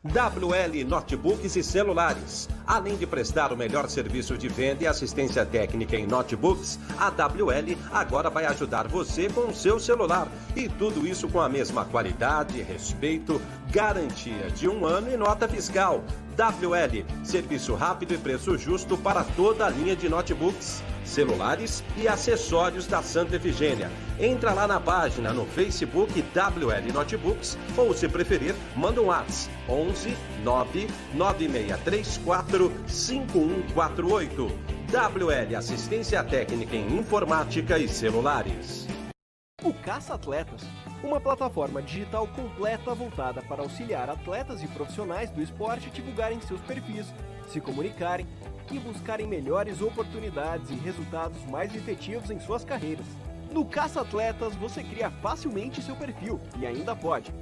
WL Notebooks e Celulares. Além de prestar o melhor serviço de venda e assistência técnica em notebooks, a WL agora vai ajudar você com o seu celular. E tudo isso com a mesma qualidade, respeito, garantia de 1 ano e nota fiscal. WL, serviço rápido e preço justo para toda a linha de notebooks, celulares e acessórios da Santa Efigênia. Entra lá na página no Facebook WL Notebooks ou, se preferir, manda um WhatsApp 11 99634 5148. WL Assistência Técnica em Informática e Celulares. O Caça Atletas, uma plataforma digital completa voltada para auxiliar atletas e profissionais do esporte a divulgarem seus perfis, se comunicarem e buscarem melhores oportunidades e resultados mais efetivos em suas carreiras. No Caça Atletas você cria facilmente seu perfil e ainda pode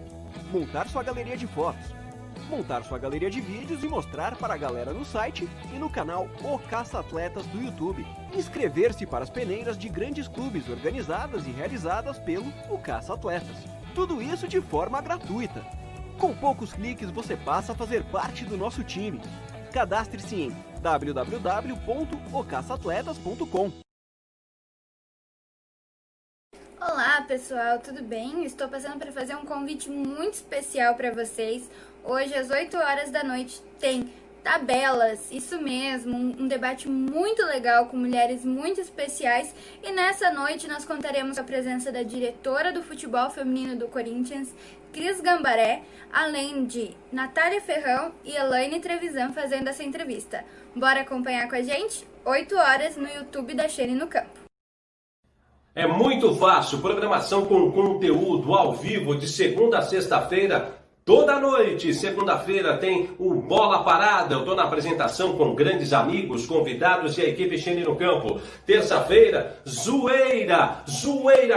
montar sua galeria de fotos, montar sua galeria de vídeos e mostrar para a galera no site e no canal O Caça Atletas do YouTube. Inscrever-se para as peneiras de grandes clubes organizadas e realizadas pelo O Caça Atletas. Tudo isso de forma gratuita. Com poucos cliques você passa a fazer parte do nosso time. Cadastre-se em www.ocaçaatletas.com. Olá pessoal, tudo bem? Estou passando para fazer um convite muito especial para vocês. Hoje às 8 horas da noite tem tabelas, isso mesmo, um debate muito legal com mulheres muito especiais. E nessa noite nós contaremos com a presença da diretora do futebol feminino do Corinthians, Cris Gambaré, além de Natália Ferrão e Elaine Trevisan fazendo essa entrevista. Bora acompanhar com a gente? 8 horas no YouTube da Xene no Campo. É muito fácil, programação com conteúdo ao vivo de segunda a sexta-feira, toda noite. Segunda-feira tem o Bola Parada, eu estou na apresentação com grandes amigos, convidados e a equipe Xene no Campo. Terça-feira, Zoeira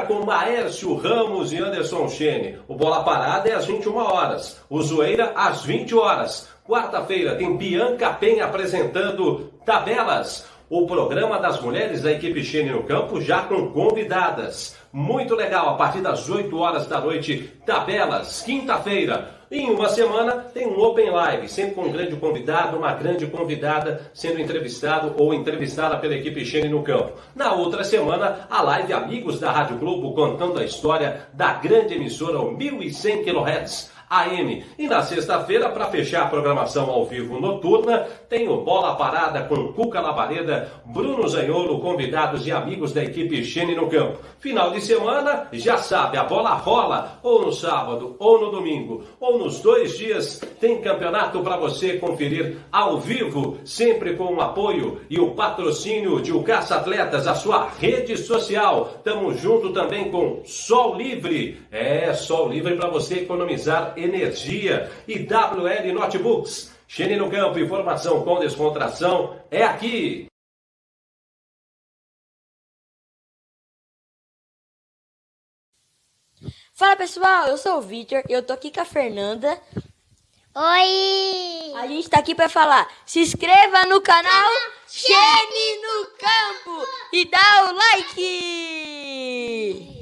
com Maércio Ramos e Anderson Xene. O Bola Parada é às 21 horas, o Zoeira às 20 horas. Quarta-feira tem Bianca Penha apresentando Tabelas, o programa das mulheres da equipe Xene no Campo, já com convidadas. Muito legal, a partir das 8 horas da noite, Tabelas. Quinta-feira, em uma semana, tem um Open Live, sempre com um grande convidado, uma grande convidada sendo entrevistado ou entrevistada pela equipe Xene no Campo. Na outra semana, a live Amigos da Rádio Globo, contando a história da grande emissora, o 1100 kHz. AM. E na sexta-feira, para fechar a programação ao vivo noturna, tem o Bola Parada com Cuca Labareda, Bruno Zanholo, convidados e amigos da equipe Xene no Campo. Final de semana, já sabe, a bola rola, ou no sábado, ou no domingo, ou nos 2 dias, tem campeonato para você conferir ao vivo, sempre com o apoio e o patrocínio de O Caça Atletas, a sua rede social. Tamo junto também com Sol Livre. Sol Livre para você economizar energia. E WL Notebooks. Xene no Campo, informação com descontração é aqui. Fala pessoal, eu sou o Victor e eu tô aqui com a Fernanda. Oi! A gente tá aqui pra falar, se inscreva no canal Xene no Campo e dá o like!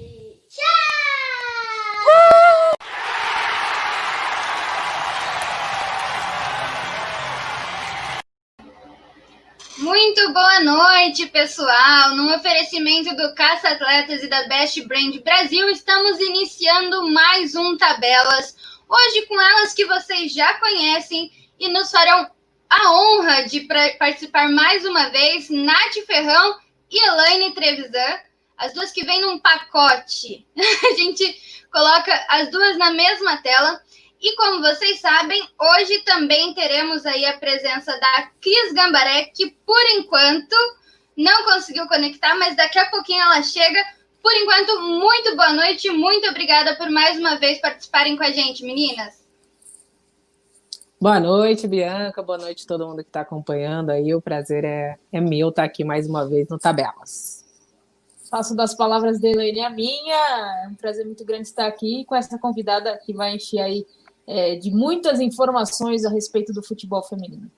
Tchau! Muito boa noite, pessoal! No oferecimento do Caça Atletas e da Best Brand Brasil, estamos iniciando mais um Tabelas. Hoje com elas que vocês já conhecem e nos farão a honra de participar mais uma vez, Nath Ferrão e Elaine Trevisan, as duas que vêm num pacote. A gente coloca as duas na mesma tela. E como vocês sabem, hoje também teremos aí a presença da Cris Gambaré, que por enquanto não conseguiu conectar, mas daqui a pouquinho ela chega. Por enquanto, muito boa noite, muito obrigada por mais uma vez participarem com a gente, meninas. Boa noite, Bianca, boa noite a todo mundo que está acompanhando aí, o prazer é meu estar aqui mais uma vez no Tabelas. Faço das palavras da Elaine a minha, é um prazer muito grande estar aqui com essa convidada que vai encher aí de muitas informações a respeito do futebol feminino.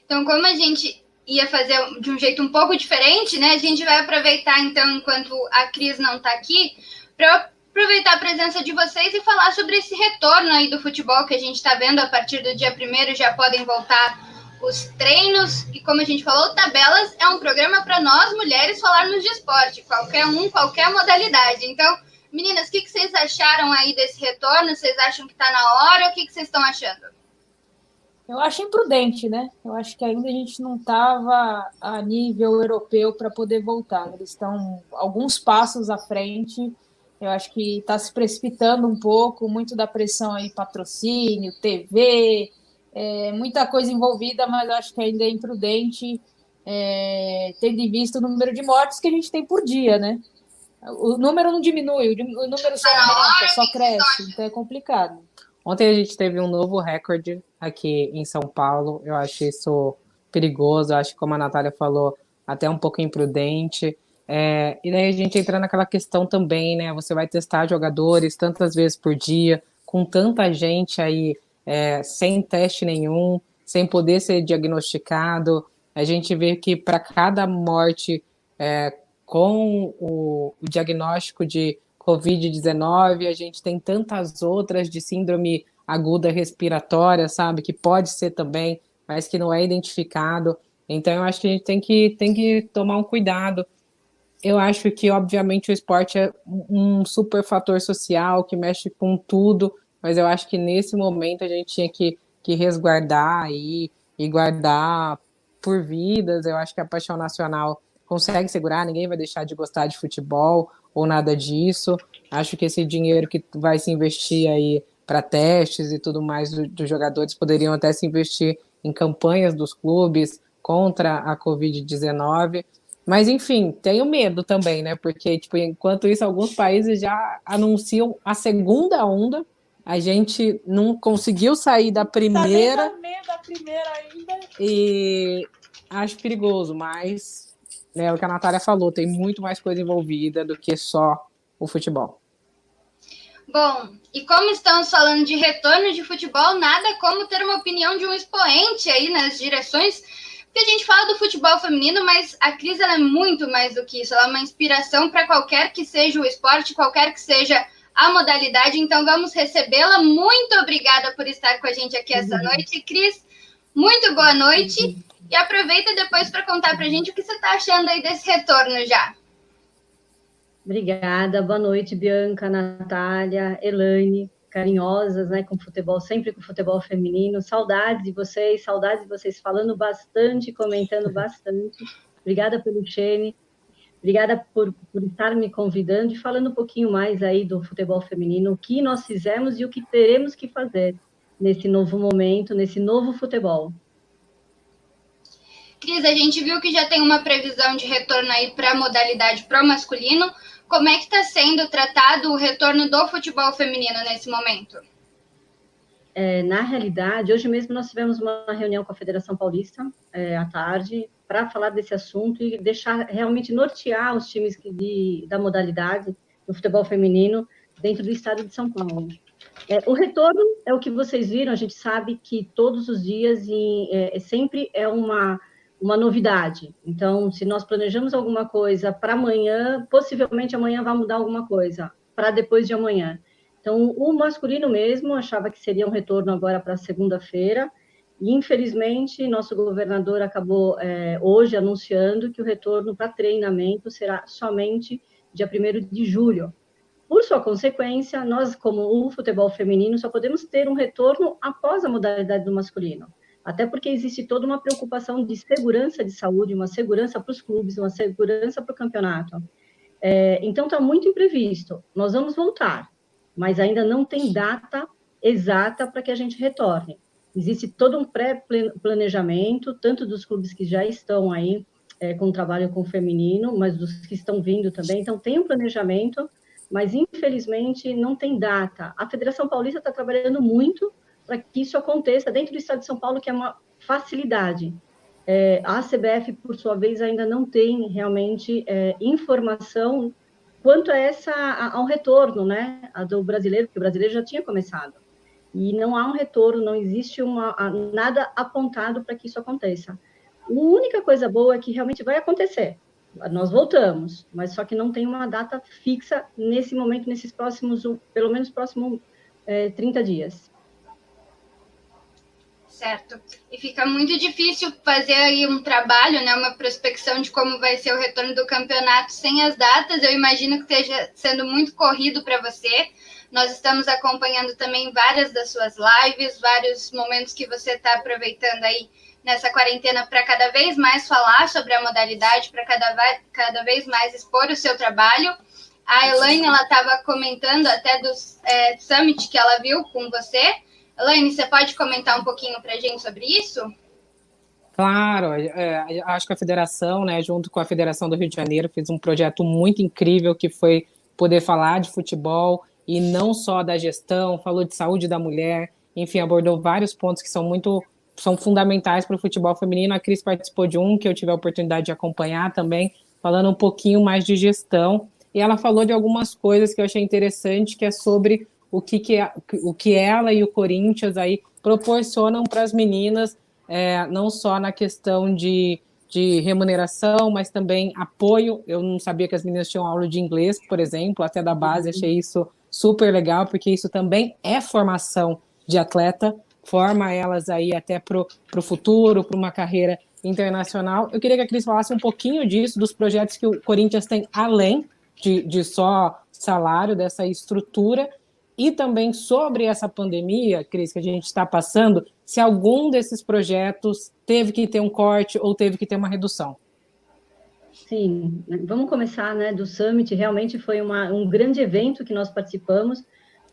Então, como a gente ia fazer de um jeito um pouco diferente, né? A gente vai aproveitar, então, enquanto a Cris não está aqui, para aproveitar a presença de vocês e falar sobre esse retorno aí do futebol que a gente está vendo. A partir do dia 1º já podem voltar os treinos. E como a gente falou, Tabelas é um programa para nós, mulheres, falarmos de esporte. Qualquer um, qualquer modalidade. Então, meninas, o que vocês acharam aí desse retorno? Vocês acham que está na hora? O que vocês estão achando? Eu acho imprudente, né? Eu acho que ainda a gente não estava a nível europeu para poder voltar. Eles estão alguns passos à frente. Eu acho que está se precipitando um pouco, muito da pressão aí, patrocínio, TV, muita coisa envolvida, mas eu acho que ainda é imprudente, tendo em vista o número de mortes que a gente tem por dia, né? O número não diminui, o número só aumenta, só cresce, então é complicado. Ontem a gente teve um novo recorde aqui em São Paulo. Eu acho isso perigoso, eu acho que, como a Natália falou, até um pouco imprudente. E daí a gente entra naquela questão também, né? Você vai testar jogadores tantas vezes por dia, com tanta gente aí sem teste nenhum, sem poder ser diagnosticado. A gente vê que para cada morte com o diagnóstico de Covid-19, a gente tem tantas outras de síndrome aguda respiratória, sabe? Que pode ser também, mas que não é identificado. Então, eu acho que a gente tem que tomar um cuidado. Eu acho que, obviamente, o esporte é um super fator social que mexe com tudo, mas eu acho que nesse momento a gente tinha que resguardar aí e guardar por vidas. Eu acho que a paixão nacional consegue segurar, ninguém vai deixar de gostar de futebol ou nada disso. Acho que esse dinheiro que vai se investir aí para testes e tudo mais dos jogadores poderiam até se investir em campanhas dos clubes contra a Covid-19. Mas, enfim, tenho medo também, né? Porque, tipo, enquanto isso, alguns países já anunciam a segunda onda. A gente não conseguiu sair da primeira. Da primeira ainda. E acho perigoso, mas é o que a Natália falou, tem muito mais coisa envolvida do que só o futebol. Bom, e como estamos falando de retorno de futebol, nada como ter uma opinião de um expoente aí nas direções, porque a gente fala do futebol feminino, mas a Cris ela é muito mais do que isso, ela é uma inspiração para qualquer que seja o esporte, qualquer que seja a modalidade, então vamos recebê-la. Muito obrigada por estar com a gente aqui essa noite. Cris, muito boa noite. E aproveita depois para contar para a gente o que você está achando aí desse retorno já. Obrigada, boa noite, Bianca, Natália, Elaine, carinhosas, né, com futebol, sempre com futebol feminino. Saudades de vocês falando bastante, comentando bastante. Obrigada pelo Xene, obrigada por estar me convidando e falando um pouquinho mais aí do futebol feminino, o que nós fizemos e o que teremos que fazer nesse novo momento, nesse novo futebol. Cris, a gente viu que já tem uma previsão de retorno aí para a modalidade pro masculino. Como é que está sendo tratado o retorno do futebol feminino nesse momento? Na realidade, hoje mesmo nós tivemos uma reunião com a Federação Paulista à tarde para falar desse assunto e deixar realmente nortear os times da modalidade do futebol feminino dentro do estado de São Paulo. O retorno é o que vocês viram, a gente sabe que todos os dias sempre é uma novidade. Então, se nós planejamos alguma coisa para amanhã, possivelmente amanhã vai mudar alguma coisa para depois de amanhã. Então, o masculino mesmo achava que seria um retorno agora para segunda-feira, e infelizmente nosso governador acabou hoje anunciando que o retorno para treinamento será somente dia 1º de julho. Por sua consequência, nós, como o futebol feminino, só podemos ter um retorno após a modalidade do masculino. Até porque existe toda uma preocupação de segurança de saúde, uma segurança para os clubes, uma segurança para o campeonato. Então, está muito imprevisto. Nós vamos voltar, mas ainda não tem data exata para que a gente retorne. Existe todo um pré-planejamento, tanto dos clubes que já estão aí com trabalho com o feminino, mas dos que estão vindo também. Então, tem um planejamento, mas, infelizmente, não tem data. A Federação Paulista está trabalhando muito para que isso aconteça dentro do estado de São Paulo, que é uma facilidade. A CBF, por sua vez, ainda não tem realmente informação quanto ao retorno, né, do brasileiro, porque o brasileiro já tinha começado. E não há um retorno, não existe nada apontado para que isso aconteça. A única coisa boa é que realmente vai acontecer. Nós voltamos, mas só que não tem uma data fixa nesse momento, nesses próximos, pelo menos próximos 30 dias. Certo. E fica muito difícil fazer aí um trabalho, né, uma prospecção de como vai ser o retorno do campeonato sem as datas. Eu imagino que esteja sendo muito corrido para você. Nós estamos acompanhando também várias das suas lives, vários momentos que você está aproveitando aí nessa quarentena para cada vez mais falar sobre a modalidade, para cada vez mais expor o seu trabalho. A Elaine, ela estava comentando até do Summit que ela viu com você. Elaine, você pode comentar um pouquinho para a gente sobre isso? Claro, acho que a federação, né, junto com a Federação do Rio de Janeiro, fez um projeto muito incrível que foi poder falar de futebol e não só da gestão, falou de saúde da mulher, enfim, abordou vários pontos que são fundamentais para o futebol feminino. A Cris participou de um que eu tive a oportunidade de acompanhar também, falando um pouquinho mais de gestão, e ela falou de algumas coisas que eu achei interessante, que é sobre o que ela e o Corinthians aí proporcionam para as meninas, não só na questão de remuneração, mas também apoio. Eu não sabia que as meninas tinham aula de inglês, por exemplo, até da base, achei isso super legal, porque isso também é formação de atleta, forma elas aí até para o futuro, para uma carreira internacional. Eu queria que a Cris falasse um pouquinho disso, dos projetos que o Corinthians tem além de só salário, dessa estrutura, e também sobre essa pandemia, Cris, que a gente está passando, se algum desses projetos teve que ter um corte ou teve que ter uma redução. Sim, vamos começar, né, do Summit. Realmente foi um grande evento que nós participamos,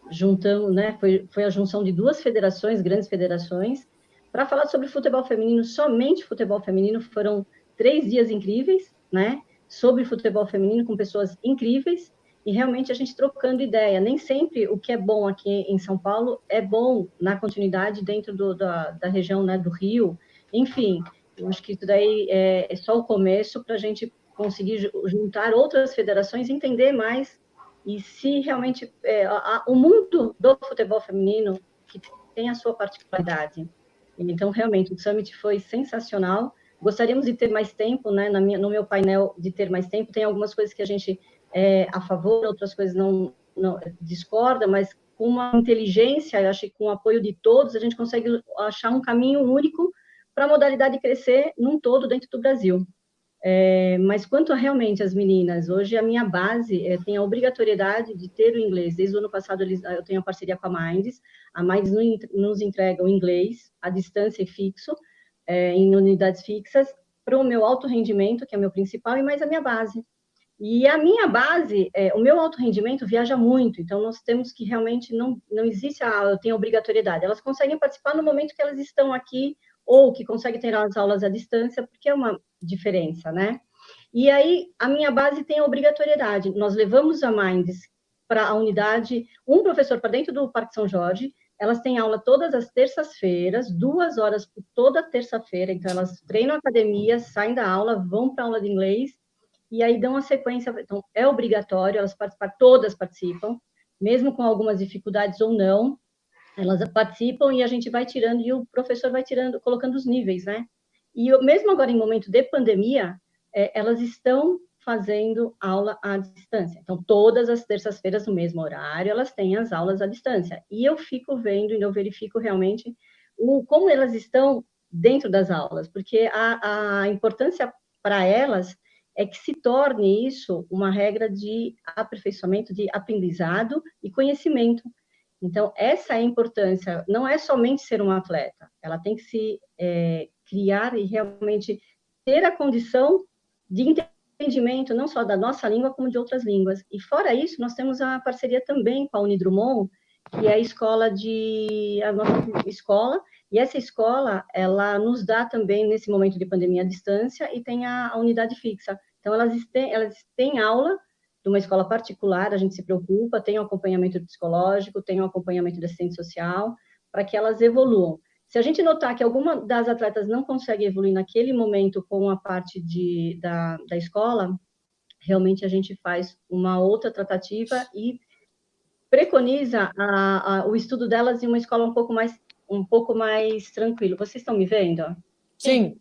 juntamos, né, foi a junção de duas federações, grandes federações, para falar sobre futebol feminino, somente futebol feminino. Foram 3 dias incríveis, né, sobre futebol feminino, com pessoas incríveis, e realmente a gente trocando ideia. Nem sempre o que é bom aqui em São Paulo é bom na continuidade dentro da região, né, do Rio. Enfim, eu acho que isso daí é só o começo para a gente conseguir juntar outras federações, entender mais, e se realmente o mundo do futebol feminino que tem a sua particularidade. Então, realmente, o Summit foi sensacional. Gostaríamos de ter mais tempo, né, no meu painel, de ter mais tempo. Tem algumas coisas que a gente a favor, outras coisas não discorda, mas com uma inteligência, eu acho que com o apoio de todos, a gente consegue achar um caminho único para a modalidade crescer num todo dentro do Brasil. Mas quanto a realmente as meninas, hoje a minha base tem a obrigatoriedade de ter o inglês. Desde o ano passado eu tenho a parceria com a Minds nos entrega o inglês, à distância e fixo, em unidades fixas, para o meu alto rendimento, que é o meu principal, e mais a minha base. E a minha base, o meu alto rendimento viaja muito, então nós temos que realmente, não existe eu tenho obrigatoriedade, elas conseguem participar no momento que elas estão aqui, ou que conseguem ter as aulas à distância, porque é uma diferença, né? E aí, a minha base tem a obrigatoriedade, nós levamos a Minds para a unidade, um professor para dentro do Parque São Jorge, elas têm aula todas as terças-feiras, 2 horas por toda terça-feira, então elas treinam a academia, saem da aula, vão para a aula de inglês, e aí dão a sequência. Então, é obrigatório, elas todas participam, mesmo com algumas dificuldades ou não, elas participam e a gente vai tirando, e o professor vai tirando, colocando os níveis, né? E mesmo agora, em momento de pandemia, elas estão fazendo aula à distância. Então, todas as terças-feiras, no mesmo horário, elas têm as aulas à distância. E eu fico vendo, e eu verifico realmente como elas estão dentro das aulas, porque a importância para elas é que se torne isso uma regra de aperfeiçoamento, de aprendizado e conhecimento. Então, essa é a importância, não é somente ser um atleta, ela tem que se criar e realmente ter a condição de entendimento, não só da nossa língua, como de outras línguas. E fora isso, nós temos a parceria também com a Unidrumon, que é a nossa escola, e essa escola, ela nos dá também, nesse momento de pandemia, à distância, e tem a unidade fixa. Então, elas têm aula de uma escola particular, a gente se preocupa, tem um acompanhamento psicológico, tem um acompanhamento de assistente social, para que elas evoluam. Se a gente notar que alguma das atletas não consegue evoluir naquele momento com a parte da escola, realmente a gente faz uma outra tratativa e preconiza o estudo delas em uma escola um pouco mais tranquilo. Vocês estão me vendo? Sim.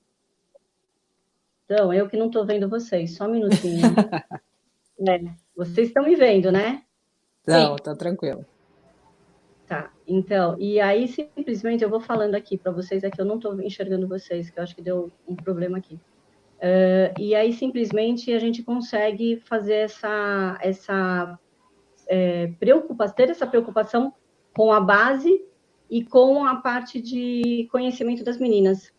Então, eu que não estou vendo vocês, só um minutinho. Vocês estão me vendo, né? Não, tá tranquilo. Tá, então, e aí simplesmente eu vou falando aqui para vocês, é que eu não estou enxergando vocês, que eu acho que deu um problema aqui. E aí simplesmente a gente consegue fazer ter essa preocupação com a base e com a parte de conhecimento das meninas.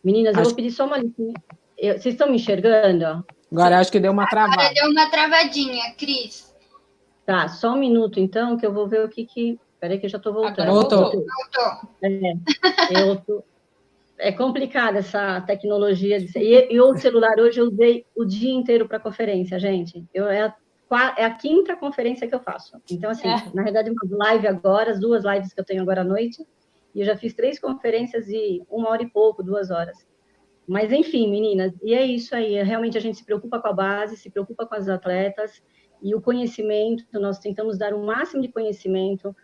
Meninas, eu vou pedir só uma listinha. Vocês estão me enxergando? Agora acho que deu uma travada. Agora deu uma travadinha, Cris. Tá, só um minuto, então, que eu vou ver o que... Peraí que eu já estou voltando. Agora voltou. É complicada essa tecnologia. E o celular hoje eu usei o dia inteiro para conferência, gente. É a quinta conferência que eu faço. Então, assim, na verdade, uma live agora, as 2 lives que eu tenho agora à noite, e eu já fiz 3 conferências e 1 hora e pouco, 2 horas. Mas, enfim, meninas, e é isso aí. Realmente a gente se preocupa com a base, se preocupa com as atletas, e o conhecimento, nós tentamos dar o máximo de conhecimento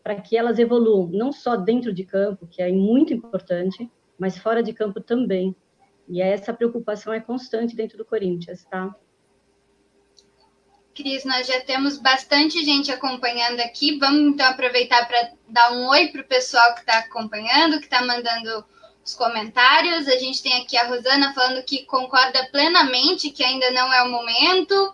para que elas evoluam, não só dentro de campo, que é muito importante, mas fora de campo também. E essa preocupação é constante dentro do Corinthians, tá? Cris, nós já temos bastante gente acompanhando aqui. Vamos, então, aproveitar para dar um oi para o pessoal que está acompanhando, que está mandando os comentários. A gente tem aqui a Rosana falando que concorda plenamente que ainda não é o momento.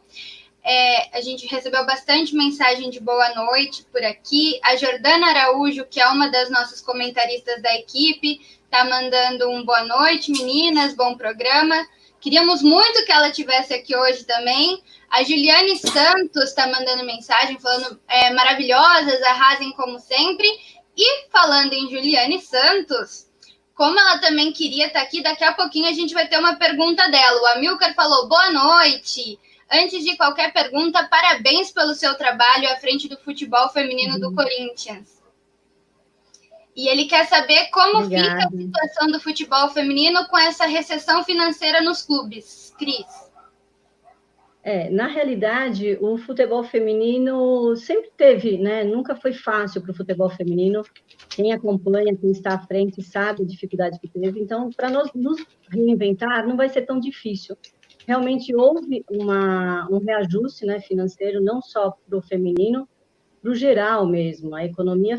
A gente recebeu bastante mensagem de boa noite por aqui. A Jordana Araújo, que é uma das nossas comentaristas da equipe, está mandando um boa noite, meninas, bom programa. Queríamos muito que ela estivesse aqui hoje também. A Juliane Santos está mandando mensagem, falando maravilhosas, arrasem como sempre. E falando em Juliane Santos, como ela também queria estar aqui, daqui a pouquinho a gente vai ter uma pergunta dela. O Amilcar falou, boa noite. Antes de qualquer pergunta, parabéns pelo seu trabalho à frente do futebol feminino do Corinthians. E ele quer saber como fica a situação do futebol feminino com essa recessão financeira nos clubes. Cris. Na realidade, o futebol feminino sempre teve, né? Nunca foi fácil para o futebol feminino. Quem acompanha, quem está à frente, sabe a dificuldade que teve. Então, para nós nos reinventar, não vai ser tão difícil. Realmente houve um reajuste, né, financeiro, não só para o feminino, para o geral mesmo. A economia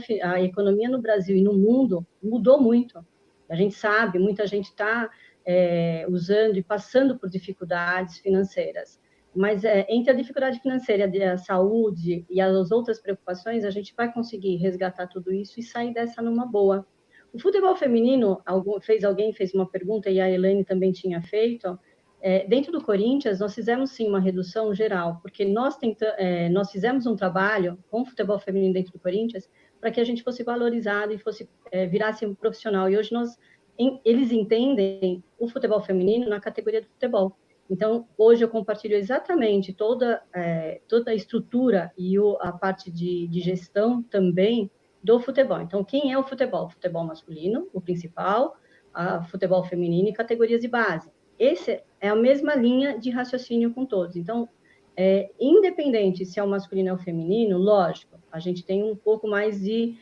no Brasil e no mundo mudou muito. A gente sabe, muita gente está usando e passando por dificuldades financeiras. Mas entre a dificuldade financeira, a saúde e as outras preocupações, a gente vai conseguir resgatar tudo isso e sair dessa numa boa. O futebol feminino, alguém fez uma pergunta, e a Elaine também tinha feito. Dentro do Corinthians, nós fizemos, sim, uma redução geral, porque nós fizemos um trabalho com o futebol feminino dentro do Corinthians para que a gente fosse valorizado e virasse um profissional. E hoje eles entendem o futebol feminino na categoria do futebol. Então, hoje eu compartilho exatamente toda a estrutura e a parte de gestão também do futebol. Então, quem é o futebol? O futebol masculino, o principal, futebol feminino e categorias de base. Essa é a mesma linha de raciocínio com todos. Então, independente se é o masculino ou o feminino, lógico, a gente tem um pouco mais de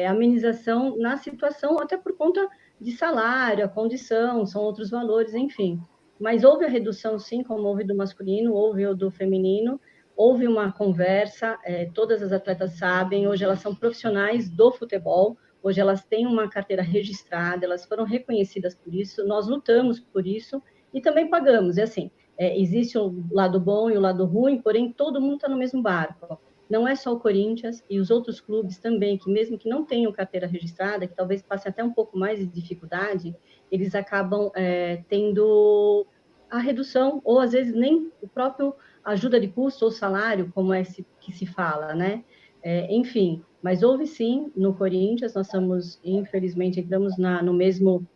amenização na situação, até por conta de salário, a condição, são outros valores, enfim. Mas houve a redução, sim, como houve do masculino, houve o do feminino, houve uma conversa, todas as atletas sabem, hoje elas são profissionais do futebol, hoje elas têm uma carteira registrada, elas foram reconhecidas por isso, nós lutamos por isso e também pagamos. É assim, existe o lado bom e o lado ruim, porém todo mundo está no mesmo barco. Não é só o Corinthians e os outros clubes também, que mesmo que não tenham carteira registrada, que talvez passem até um pouco mais de dificuldade, eles acabam tendo a redução, ou às vezes nem o próprio ajuda de custo ou salário, como é que se fala, né? Enfim, mas houve sim no Corinthians, nós infelizmente, entramos no mesmo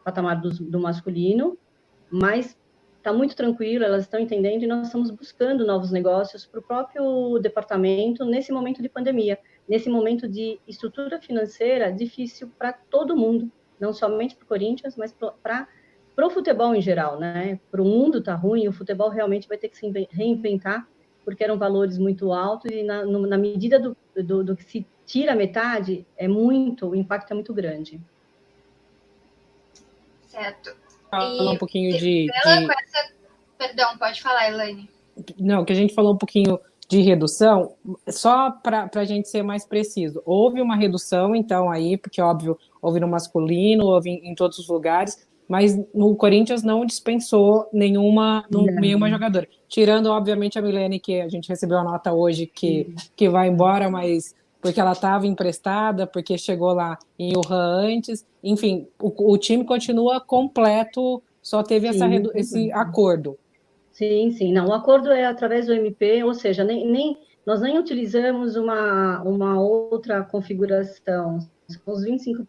patamar do masculino, mas está muito tranquilo, elas estão entendendo e nós estamos buscando novos negócios para o próprio departamento nesse momento de pandemia, nesse momento de estrutura financeira difícil para todo mundo, não somente para o Corinthians, mas para o futebol em geral, né? Para o mundo está ruim, o futebol realmente vai ter que se reinventar, porque eram valores muito altos e na medida do que se tira a metade, o impacto é muito grande. Certo. Falar um E pouquinho com essa... Perdão, pode falar, Elaine. Não, que a gente falou um pouquinho de redução, só para a gente ser mais preciso. Houve uma redução, então, aí, porque, óbvio, houve no masculino, houve em todos os lugares, mas no Corinthians não dispensou nenhuma jogadora. Tirando, obviamente, a Milene, que a gente recebeu a nota hoje que vai embora, mas porque ela estava emprestada, porque chegou lá em Wuhan antes. Enfim, o time continua completo, só teve esse acordo. Sim, sim. Não, o acordo é através do MP, ou seja, nós nem utilizamos uma outra configuração. Os 25%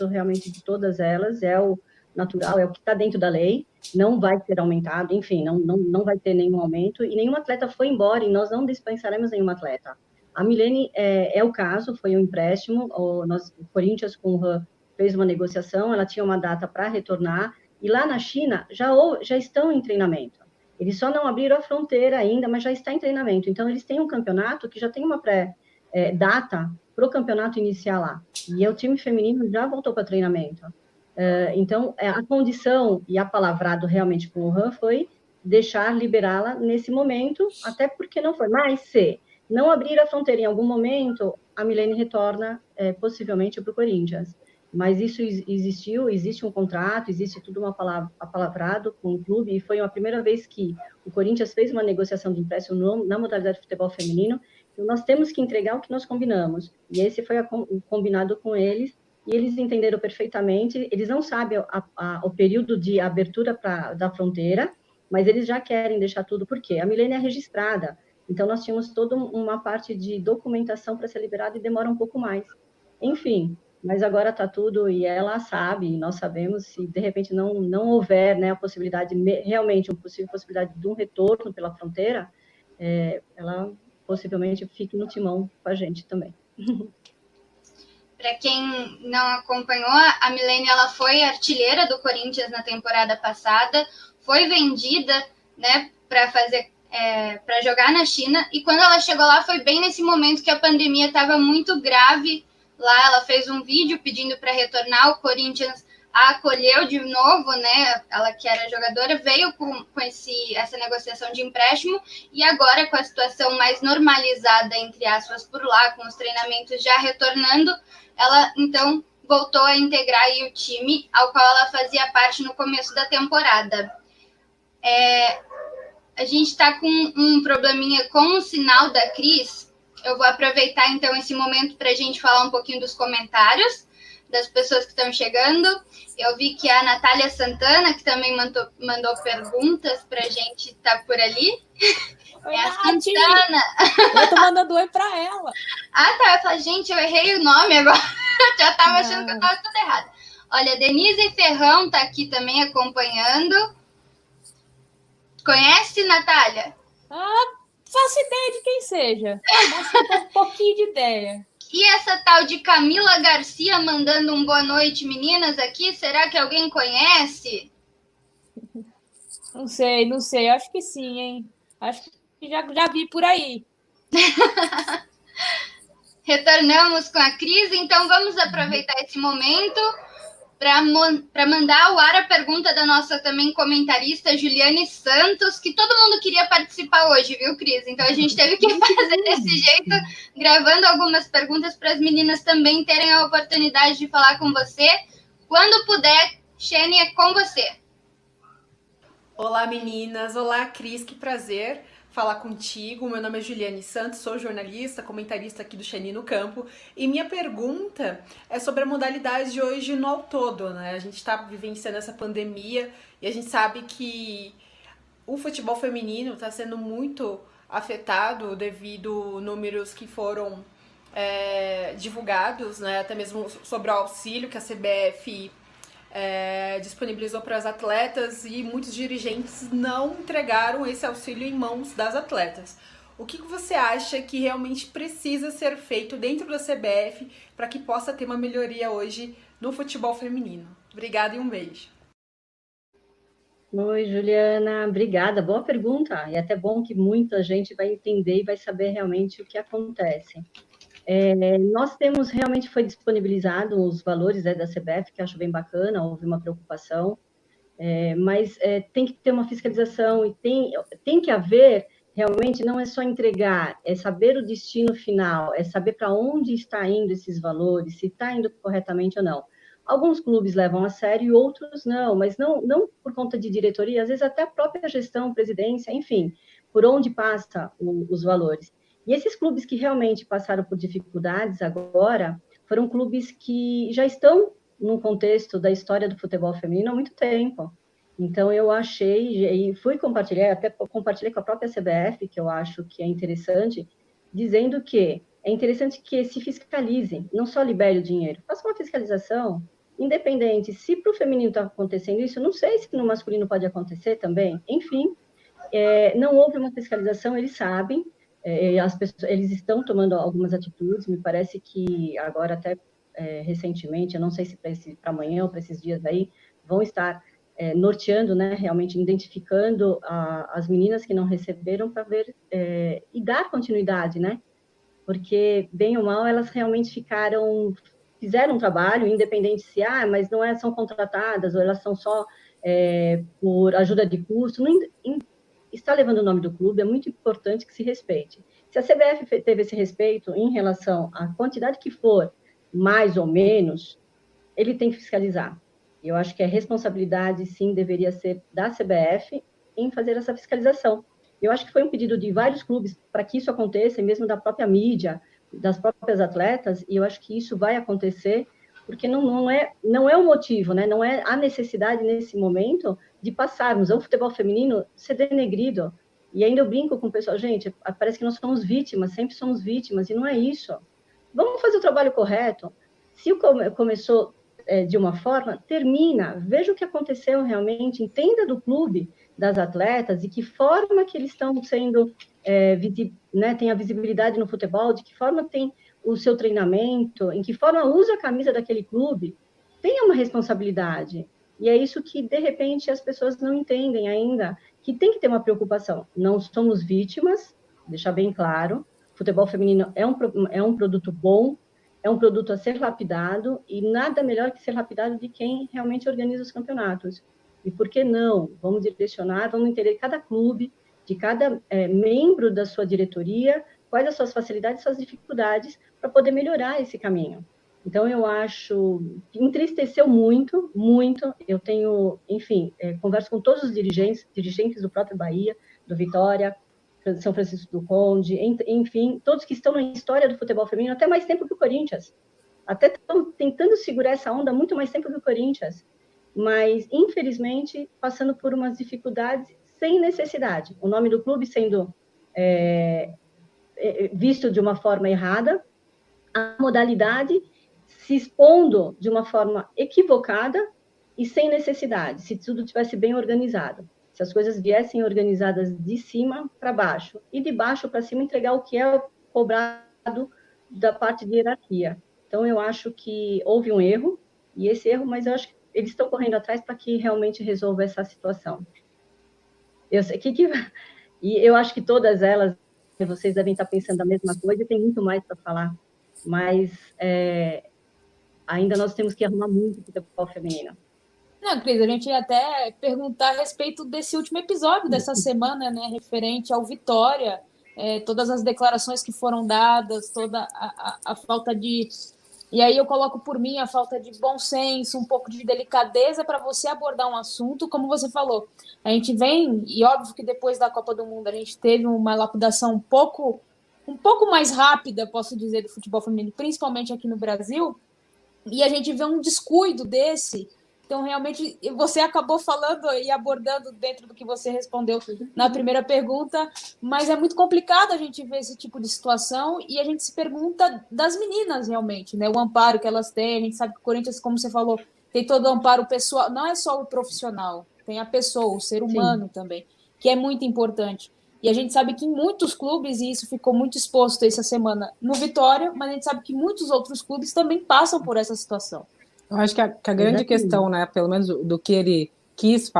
realmente de todas elas é o natural, é o que está dentro da lei, não vai ser aumentado, enfim, não vai ter nenhum aumento, e nenhum atleta foi embora, e nós não dispensaremos nenhum atleta. A Milene é o caso, foi um empréstimo, o Corinthians com o Han fez uma negociação, ela tinha uma data para retornar, e lá na China já estão em treinamento. Eles só não abriram a fronteira ainda, mas já está em treinamento. Então, eles têm um campeonato que já tem uma pré-data para o campeonato iniciar lá. E o time feminino já voltou para treinamento. Então, a condição e a palavrado realmente com o Han foi deixar liberá-la nesse momento, até porque não foi. Mas se não abrir a fronteira em algum momento, a Milene retorna possivelmente para o Corinthians. Mas isso existe um contrato, existe tudo apalavrado com o clube, e foi a primeira vez que o Corinthians fez uma negociação de empréstimo na modalidade de futebol feminino. Então, nós temos que entregar o que nós combinamos, e esse foi o combinado com eles, e eles entenderam perfeitamente. Eles não sabem o período de abertura da fronteira, mas eles já querem deixar tudo, porque a Milene é registrada, então nós tínhamos toda uma parte de documentação para ser liberada e demora um pouco mais. Enfim, mas agora está tudo, e ela sabe, nós sabemos, se de repente não houver, né, a possibilidade, realmente uma possível possibilidade de um retorno pela fronteira, ela possivelmente fique no timão com a gente também. Para quem não acompanhou, a Milene ela foi artilheira do Corinthians na temporada passada, foi vendida, né, para jogar na China, e quando ela chegou lá foi bem nesse momento que a pandemia estava muito grave. Lá ela fez um vídeo pedindo para retornar, o Corinthians a acolheu de novo, né? Ela que era jogadora, veio com essa negociação de empréstimo, e agora com a situação mais normalizada, entre aspas, por lá, com os treinamentos já retornando, ela então voltou a integrar aí o time ao qual ela fazia parte no começo da temporada. A gente está com um probleminha com o sinal da Cris. Eu vou aproveitar, então, esse momento para a gente falar um pouquinho dos comentários das pessoas que estão chegando. Eu vi que a Natália Santana, que também mandou perguntas para a gente, está por ali. Oi, a Santana. Eu tô mandando oi para ela. Ah, tá. Eu falei, gente, eu errei o nome agora. Já estava achando que eu estava tudo errado. Olha, Denise Ferrão está aqui também acompanhando. Conhece, Natália? Faço ideia de quem seja, mas tem um pouquinho de ideia. E essa tal de Camila Garcia mandando um boa noite, meninas, aqui, será que alguém conhece? Não sei, acho que sim, hein? Acho que já vi por aí. Retornamos com a Cris, então vamos aproveitar esse momento para mandar ao ar a pergunta da nossa também comentarista Juliane Santos, que todo mundo queria participar hoje, viu, Cris? Então a gente teve que fazer desse jeito, gravando algumas perguntas para as meninas também terem a oportunidade de falar com você. Quando puder, Xene, é com você. Olá, meninas. Olá, Cris, que prazer falar contigo. Meu nome é Juliane Santos, sou jornalista, comentarista aqui do Xeni no Campo, e minha pergunta é sobre a modalidade de hoje no ao todo, né? A gente está vivenciando essa pandemia e a gente sabe que o futebol feminino está sendo muito afetado devido a números que foram divulgados, né? Até mesmo sobre o auxílio que a CBF disponibilizou para as atletas, e muitos dirigentes não entregaram esse auxílio em mãos das atletas. O que você acha que realmente precisa ser feito dentro da CBF para que possa ter uma melhoria hoje no futebol feminino? Obrigada e um beijo. Oi, Juliana, obrigada, boa pergunta, e até bom que muita gente vai entender e vai saber realmente o que acontece. Nós temos, realmente foi disponibilizado os valores da CBF, que eu acho bem bacana, houve uma preocupação, mas tem que ter uma fiscalização e tem que haver, realmente, não é só entregar, é saber o destino final, é saber para onde está indo esses valores, se está indo corretamente ou não. Alguns clubes levam a sério e outros não, mas não por conta de diretoria, às vezes até a própria gestão, presidência, enfim, por onde passa os valores. E esses clubes que realmente passaram por dificuldades agora, foram clubes que já estão no contexto da história do futebol feminino há muito tempo. Então, eu achei, e fui compartilhar, até compartilhei com a própria CBF, que eu acho que é interessante, dizendo que é interessante que se fiscalizem, não só libere o dinheiro, faça uma fiscalização independente. Se para o feminino está acontecendo isso, não sei se no masculino pode acontecer também. Enfim, não houve uma fiscalização, eles sabem, as pessoas, eles estão tomando algumas atitudes, me parece que agora até recentemente, eu não sei se para amanhã ou para esses dias aí, vão estar norteando, né, realmente identificando as meninas que não receberam para ver e dar continuidade, né? Porque, bem ou mal, elas realmente fizeram um trabalho, independente se, mas não são contratadas, ou elas são só por ajuda de custo, está levando o nome do clube, é muito importante que se respeite. Se a CBF teve esse respeito em relação à quantidade que for, mais ou menos, ele tem que fiscalizar. Eu acho que a responsabilidade, sim, deveria ser da CBF em fazer essa fiscalização. Eu acho que foi um pedido de vários clubes para que isso aconteça, e mesmo da própria mídia, das próprias atletas, e eu acho que isso vai acontecer, porque não é o motivo, né? Não é a necessidade nesse momento de passarmos ao futebol feminino ser denegrido. E ainda eu brinco com o pessoal, gente, parece que nós somos vítimas, sempre somos vítimas, e não é isso. Vamos fazer o trabalho correto. Se começou de uma forma, termina, veja o que aconteceu realmente, entenda do clube, das atletas, de que forma que eles estão sendo, né, tem a visibilidade no futebol, de que forma tem o seu treinamento, em que forma usa a camisa daquele clube, tenha uma responsabilidade. E é isso que, de repente, as pessoas não entendem ainda, que tem que ter uma preocupação. Não somos vítimas, deixar bem claro, o futebol feminino é um produto bom, é um produto a ser lapidado, e nada melhor que ser lapidado de quem realmente organiza os campeonatos. E por que não? Vamos direcionar, vamos entender cada clube, de cada membro da sua diretoria, quais as suas facilidades, suas dificuldades, para poder melhorar esse caminho. Então, eu acho que entristeceu muito, muito. Eu tenho, enfim, converso com todos os dirigentes do próprio Bahia, do Vitória, São Francisco do Conde, enfim, todos que estão na história do futebol feminino, até mais tempo que o Corinthians. Até estão tentando segurar essa onda muito mais tempo que o Corinthians. Mas, infelizmente, passando por umas dificuldades sem necessidade. O nome do clube sendo visto de uma forma errada, a modalidade se expondo de uma forma equivocada e sem necessidade, se tudo tivesse bem organizado. Se as coisas viessem organizadas de cima para baixo e de baixo para cima, entregar o que é cobrado da parte de hierarquia. Então, eu acho que houve um erro, e esse erro, mas eu acho que eles estão correndo atrás para que realmente resolva essa situação. Eu sei e eu acho que todas elas, vocês devem estar pensando a mesma coisa, e tem muito mais para falar, mas ainda nós temos que arrumar muito o futebol feminino. Não, Cris, a gente ia até perguntar a respeito desse último episódio dessa semana, né, referente ao Vitória, todas as declarações que foram dadas, toda a falta de... E aí eu coloco por mim a falta de bom senso, um pouco de delicadeza para você abordar um assunto, como você falou. A gente vem, e óbvio que depois da Copa do Mundo a gente teve uma lapidação um pouco mais rápida, posso dizer, do futebol feminino, principalmente aqui no Brasil, e a gente vê um descuido desse. Então, realmente, você acabou falando e abordando dentro do que você respondeu na primeira pergunta, mas é muito complicado a gente ver esse tipo de situação e a gente se pergunta das meninas, realmente, né? O amparo que elas têm, a gente sabe que o Corinthians, como você falou, tem todo o amparo pessoal, não é só o profissional, tem a pessoa, o ser humano Sim. também, que é muito importante. E a gente sabe que em muitos clubes, e isso ficou muito exposto essa semana no Vitória, mas a gente sabe que muitos outros clubes também passam por essa situação. Eu acho que a grande questão, né, pelo menos do que ele quis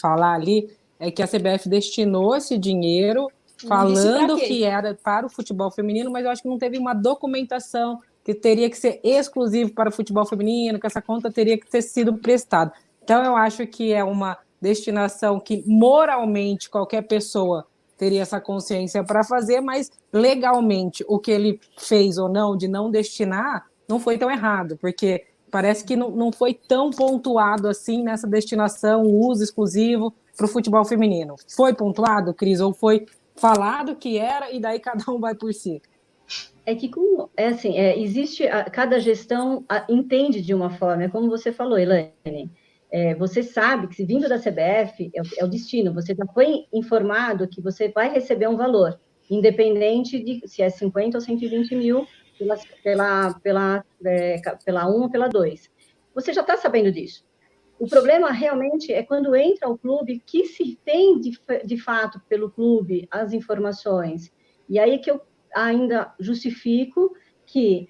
falar ali, é que a CBF destinou esse dinheiro falando que era para o futebol feminino, mas eu acho que não teve uma documentação que teria que ser exclusivo para o futebol feminino, que essa conta teria que ter sido prestada. Então, eu acho que é uma destinação que moralmente qualquer pessoa teria essa consciência para fazer, mas legalmente o que ele fez ou não de não destinar não foi tão errado, porque parece que não foi tão pontuado assim nessa destinação, o uso exclusivo para o futebol feminino. Foi pontuado, Cris, ou foi falado que era e daí cada um vai por si? É que, cada gestão entende de uma forma, é como você falou, Elaine, você sabe que se vindo da CBF é o destino, você já foi informado que você vai receber um valor, independente de se é 50 ou 120 mil pela 1 ou pela 2. Você já está sabendo disso. O problema realmente é quando entra o clube, que se tem de fato pelo clube as informações. E aí que eu ainda justifico que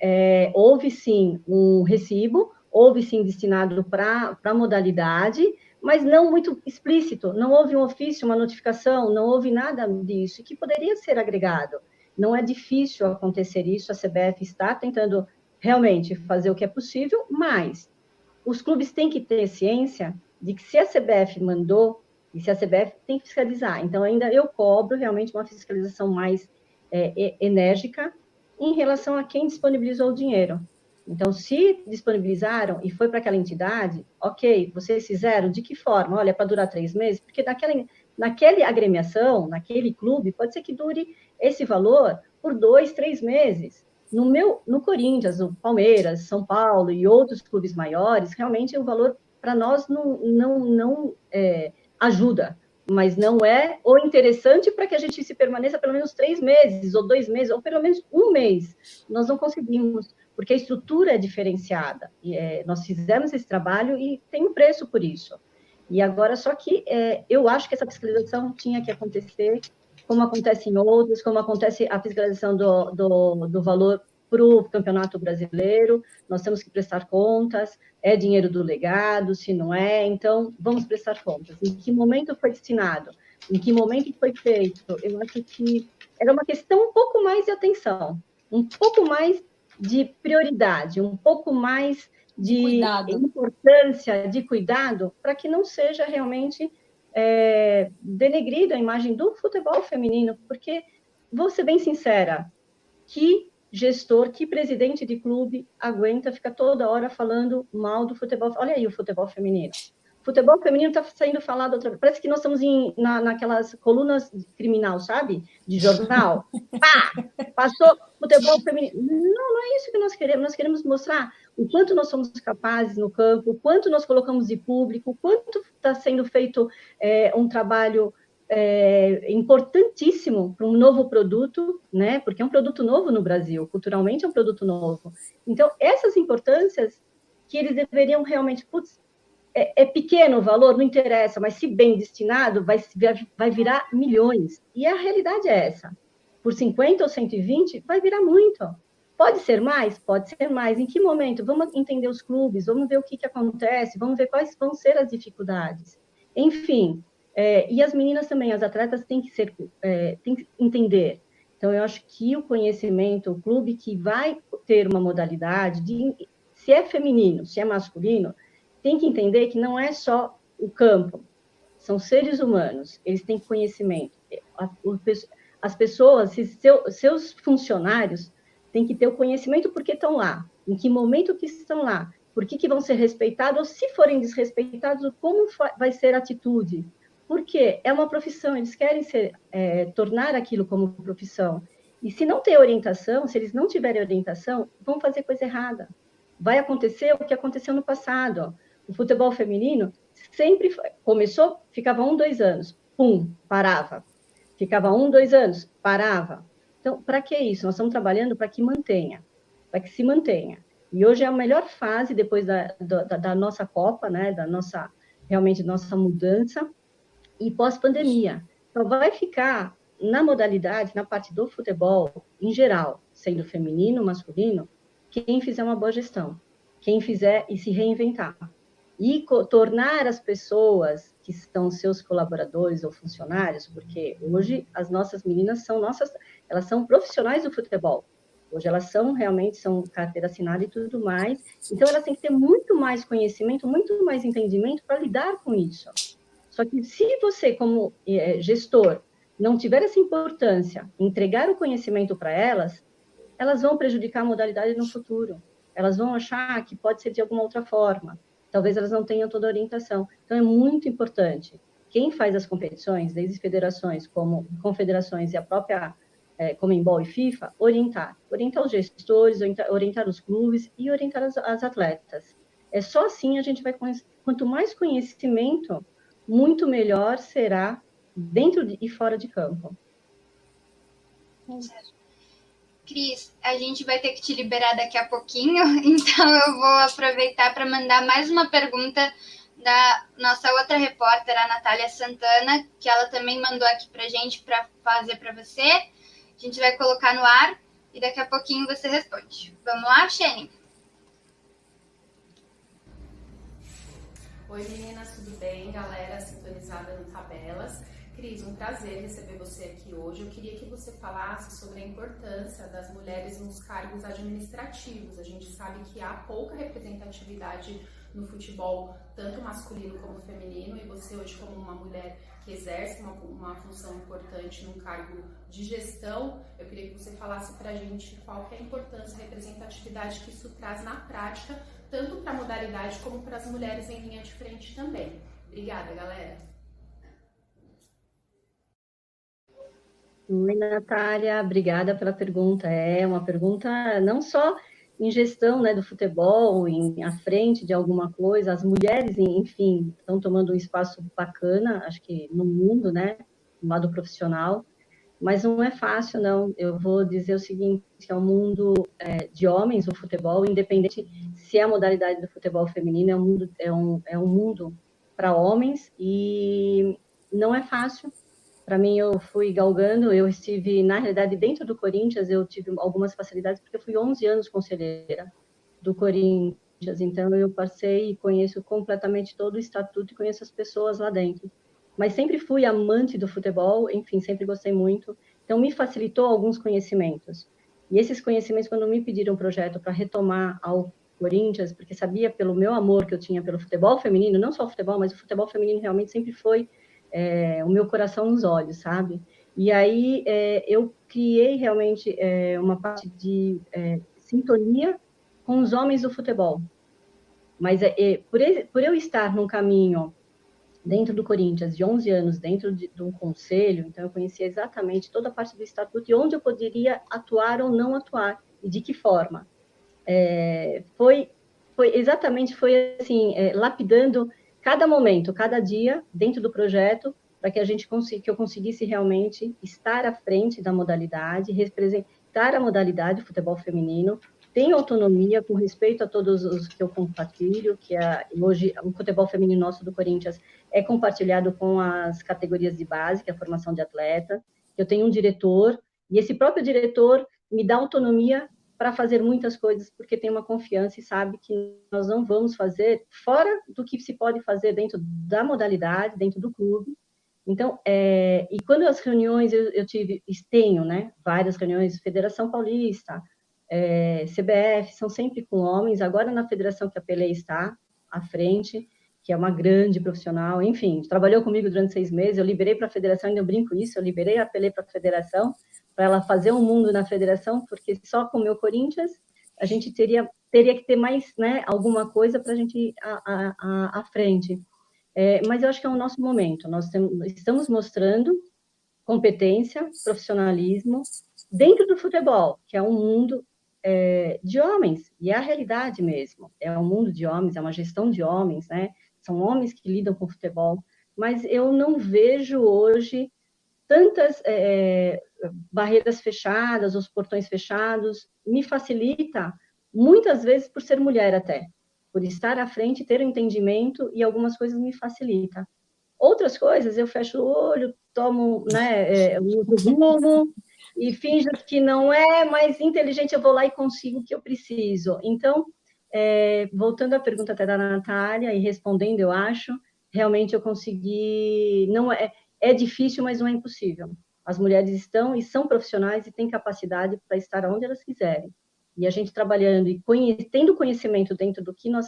houve sim um recibo, houve sim destinado para a modalidade, mas não muito explícito, não houve um ofício, uma notificação, não houve nada disso, que poderia ser agregado. Não é difícil acontecer isso, a CBF está tentando realmente fazer o que é possível, mas os clubes têm que ter ciência de que se a CBF mandou, e se a CBF tem que fiscalizar. Então, ainda eu cobro realmente uma fiscalização mais enérgica em relação a quem disponibilizou o dinheiro. Então, se disponibilizaram e foi para aquela entidade, ok, vocês fizeram, de que forma? Olha, para durar 3 meses, porque naquela agremiação, naquele clube, pode ser que dure esse valor por 2, 3 meses. No Corinthians, no Palmeiras, São Paulo e outros clubes maiores, realmente o valor para nós não ajuda, mas não é o interessante para que a gente se permaneça pelo menos 3 meses, ou 2 meses, ou pelo menos 1 mês. Nós não conseguimos, porque a estrutura é diferenciada. Nós fizemos esse trabalho e tem um preço por isso. E agora, só que eu acho que essa fiscalização tinha que acontecer, como acontece em outros, como acontece a fiscalização do valor para o Campeonato Brasileiro, nós temos que prestar contas, é dinheiro do legado, se não é, então vamos prestar contas. Em que momento foi destinado? Em que momento foi feito? Eu acho que era uma questão um pouco mais de atenção, um pouco mais de prioridade, um pouco mais de importância, de cuidado, para que não seja realmente denegrido a imagem do futebol feminino, porque, vou ser bem sincera, que gestor, que presidente de clube aguenta ficar toda hora falando mal do futebol? Olha aí o futebol feminino. O futebol feminino está sendo falado outra vez. Parece que nós estamos naquelas colunas criminal, sabe? De jornal. Passou futebol feminino. Não é isso que nós queremos. Nós queremos mostrar o quanto nós somos capazes no campo, o quanto nós colocamos de público, o quanto está sendo feito um trabalho importantíssimo para um novo produto, né? Porque é um produto novo no Brasil, culturalmente é um produto novo. Então, essas importâncias que eles deveriam realmente, é pequeno o valor, não interessa, mas se bem destinado, vai virar milhões. E a realidade é essa. Por 50 ou 120, vai virar muito. Pode ser mais? Pode ser mais. Em que momento? Vamos entender os clubes, vamos ver o que acontece, vamos ver quais vão ser as dificuldades. Enfim, e as meninas também, as atletas têm que entender. Então, eu acho que o conhecimento, o clube que vai ter uma modalidade, se é feminino, se é masculino, tem que entender que não é só o campo, são seres humanos, eles têm conhecimento. As pessoas, seus funcionários, têm que ter o conhecimento porque estão lá, em que momento que estão lá, por que vão ser respeitados, ou se forem desrespeitados, como vai ser a atitude. Porque é uma profissão, eles querem tornar aquilo como profissão. E se não ter orientação, se eles não tiverem orientação, vão fazer coisa errada. Vai acontecer o que aconteceu no passado. O futebol feminino sempre começou, ficava 1, 2 anos, pum, parava. Ficava 1, 2 anos, parava. Então, para que isso? Nós estamos trabalhando para que se mantenha. E hoje é a melhor fase, depois da nossa Copa, né, realmente nossa mudança, e pós-pandemia. Então, vai ficar na modalidade, na parte do futebol, em geral, sendo feminino, masculino, quem fizer uma boa gestão, quem fizer e se reinventar. E tornar as pessoas que são seus colaboradores ou funcionários, porque hoje as nossas meninas elas são profissionais do futebol. Hoje elas são carteira assinada e tudo mais. Então elas têm que ter muito mais conhecimento, muito mais entendimento para lidar com isso. Só que se você, como gestor, não tiver essa importância, entregar o conhecimento para elas vão prejudicar a modalidade no futuro. Elas vão achar que pode ser de alguma outra forma. Talvez elas não tenham toda a orientação. Então, é muito importante. Quem faz as competições, desde federações como confederações e a própria Conmebol e FIFA, orientar os gestores, orientar os clubes e orientar as atletas. É só assim a gente vai... Quanto mais conhecimento, muito melhor será dentro e fora de campo. Cris, a gente vai ter que te liberar daqui a pouquinho, então eu vou aproveitar para mandar mais uma pergunta da nossa outra repórter, a Natália Santana, que ela também mandou aqui para a gente para fazer para você. A gente vai colocar no ar e daqui a pouquinho você responde. Vamos lá, Xene? Oi, meninas, tudo bem? Galera sintonizada no Tabelas. Cris, um prazer receber você aqui hoje. Eu queria que você falasse sobre a importância das mulheres nos cargos administrativos. A gente sabe que há pouca representatividade no futebol, tanto masculino como feminino, e você hoje, como uma mulher que exerce uma função importante num cargo de gestão, eu queria que você falasse para a gente qual que é a importância, a representatividade que isso traz na prática, tanto para a modalidade como para as mulheres em linha de frente também. Obrigada, galera. Oi, Natália, obrigada pela pergunta. É uma pergunta não só em gestão, né, do futebol, à frente de alguma coisa, as mulheres, enfim, estão tomando um espaço bacana, acho que no mundo, né, no lado profissional, mas não é fácil, não. Eu vou dizer o seguinte, que é um mundo de homens, o futebol, independente se é a modalidade do futebol feminino, é um mundo para homens, e não é fácil. Para mim, eu fui galgando, eu estive, na realidade, dentro do Corinthians, eu tive algumas facilidades, porque eu fui 11 anos conselheira do Corinthians, então eu passei e conheço completamente todo o estatuto e conheço as pessoas lá dentro. Mas sempre fui amante do futebol, enfim, sempre gostei muito, então me facilitou alguns conhecimentos. E esses conhecimentos, quando me pediram um projeto para retomar ao Corinthians, porque sabia pelo meu amor que eu tinha pelo futebol feminino, não só o futebol, mas o futebol feminino realmente sempre foi o meu coração nos olhos, sabe? E aí eu criei realmente uma parte de sintonia com os homens do futebol. Mas por eu estar num caminho dentro do Corinthians de 11 anos, dentro de um conselho, então eu conhecia exatamente toda a parte do estatuto e onde eu poderia atuar ou não atuar, e de que forma. Foi assim, lapidando cada momento, cada dia, dentro do projeto, para que eu conseguisse realmente estar à frente da modalidade, representar a modalidade do futebol feminino, tem autonomia com respeito a todos os que eu compartilho, que hoje o futebol feminino nosso do Corinthians é compartilhado com as categorias de base, que é a formação de atleta. Eu tenho um diretor, e esse próprio diretor me dá autonomia para fazer muitas coisas, porque tem uma confiança e sabe que nós não vamos fazer fora do que se pode fazer dentro da modalidade, dentro do clube. Então, e quando as reuniões tenho, né, várias reuniões, Federação Paulista, CBF, são sempre com homens, agora na federação que a Pelé está à frente, que é uma grande profissional, enfim, trabalhou comigo durante 6 meses, eu liberei para a federação, ainda eu brinco isso, eu liberei a Pelé para a federação, para ela fazer um mundo na federação, porque só com o meu Corinthians a gente teria que ter mais, né, alguma coisa para a gente ir à frente. Mas eu acho que é o nosso momento, nós estamos mostrando competência, profissionalismo, dentro do futebol, que é um mundo de homens, e é a realidade mesmo, é um mundo de homens, é uma gestão de homens, né, são homens que lidam com futebol, mas eu não vejo hoje tantas barreiras fechadas, os portões fechados, me facilita, muitas vezes por ser mulher até, por estar à frente, ter um entendimento, e algumas coisas me facilita. Outras coisas, eu fecho o olho, tomo, né, o rumo, e finjo que não é, mas inteligente eu vou lá e consigo o que eu preciso. Então, voltando à pergunta até da Natália, e respondendo, eu acho, realmente eu consegui... Não é difícil, mas não é impossível. As mulheres estão e são profissionais e têm capacidade para estar onde elas quiserem. E a gente trabalhando e tendo conhecimento dentro do que nós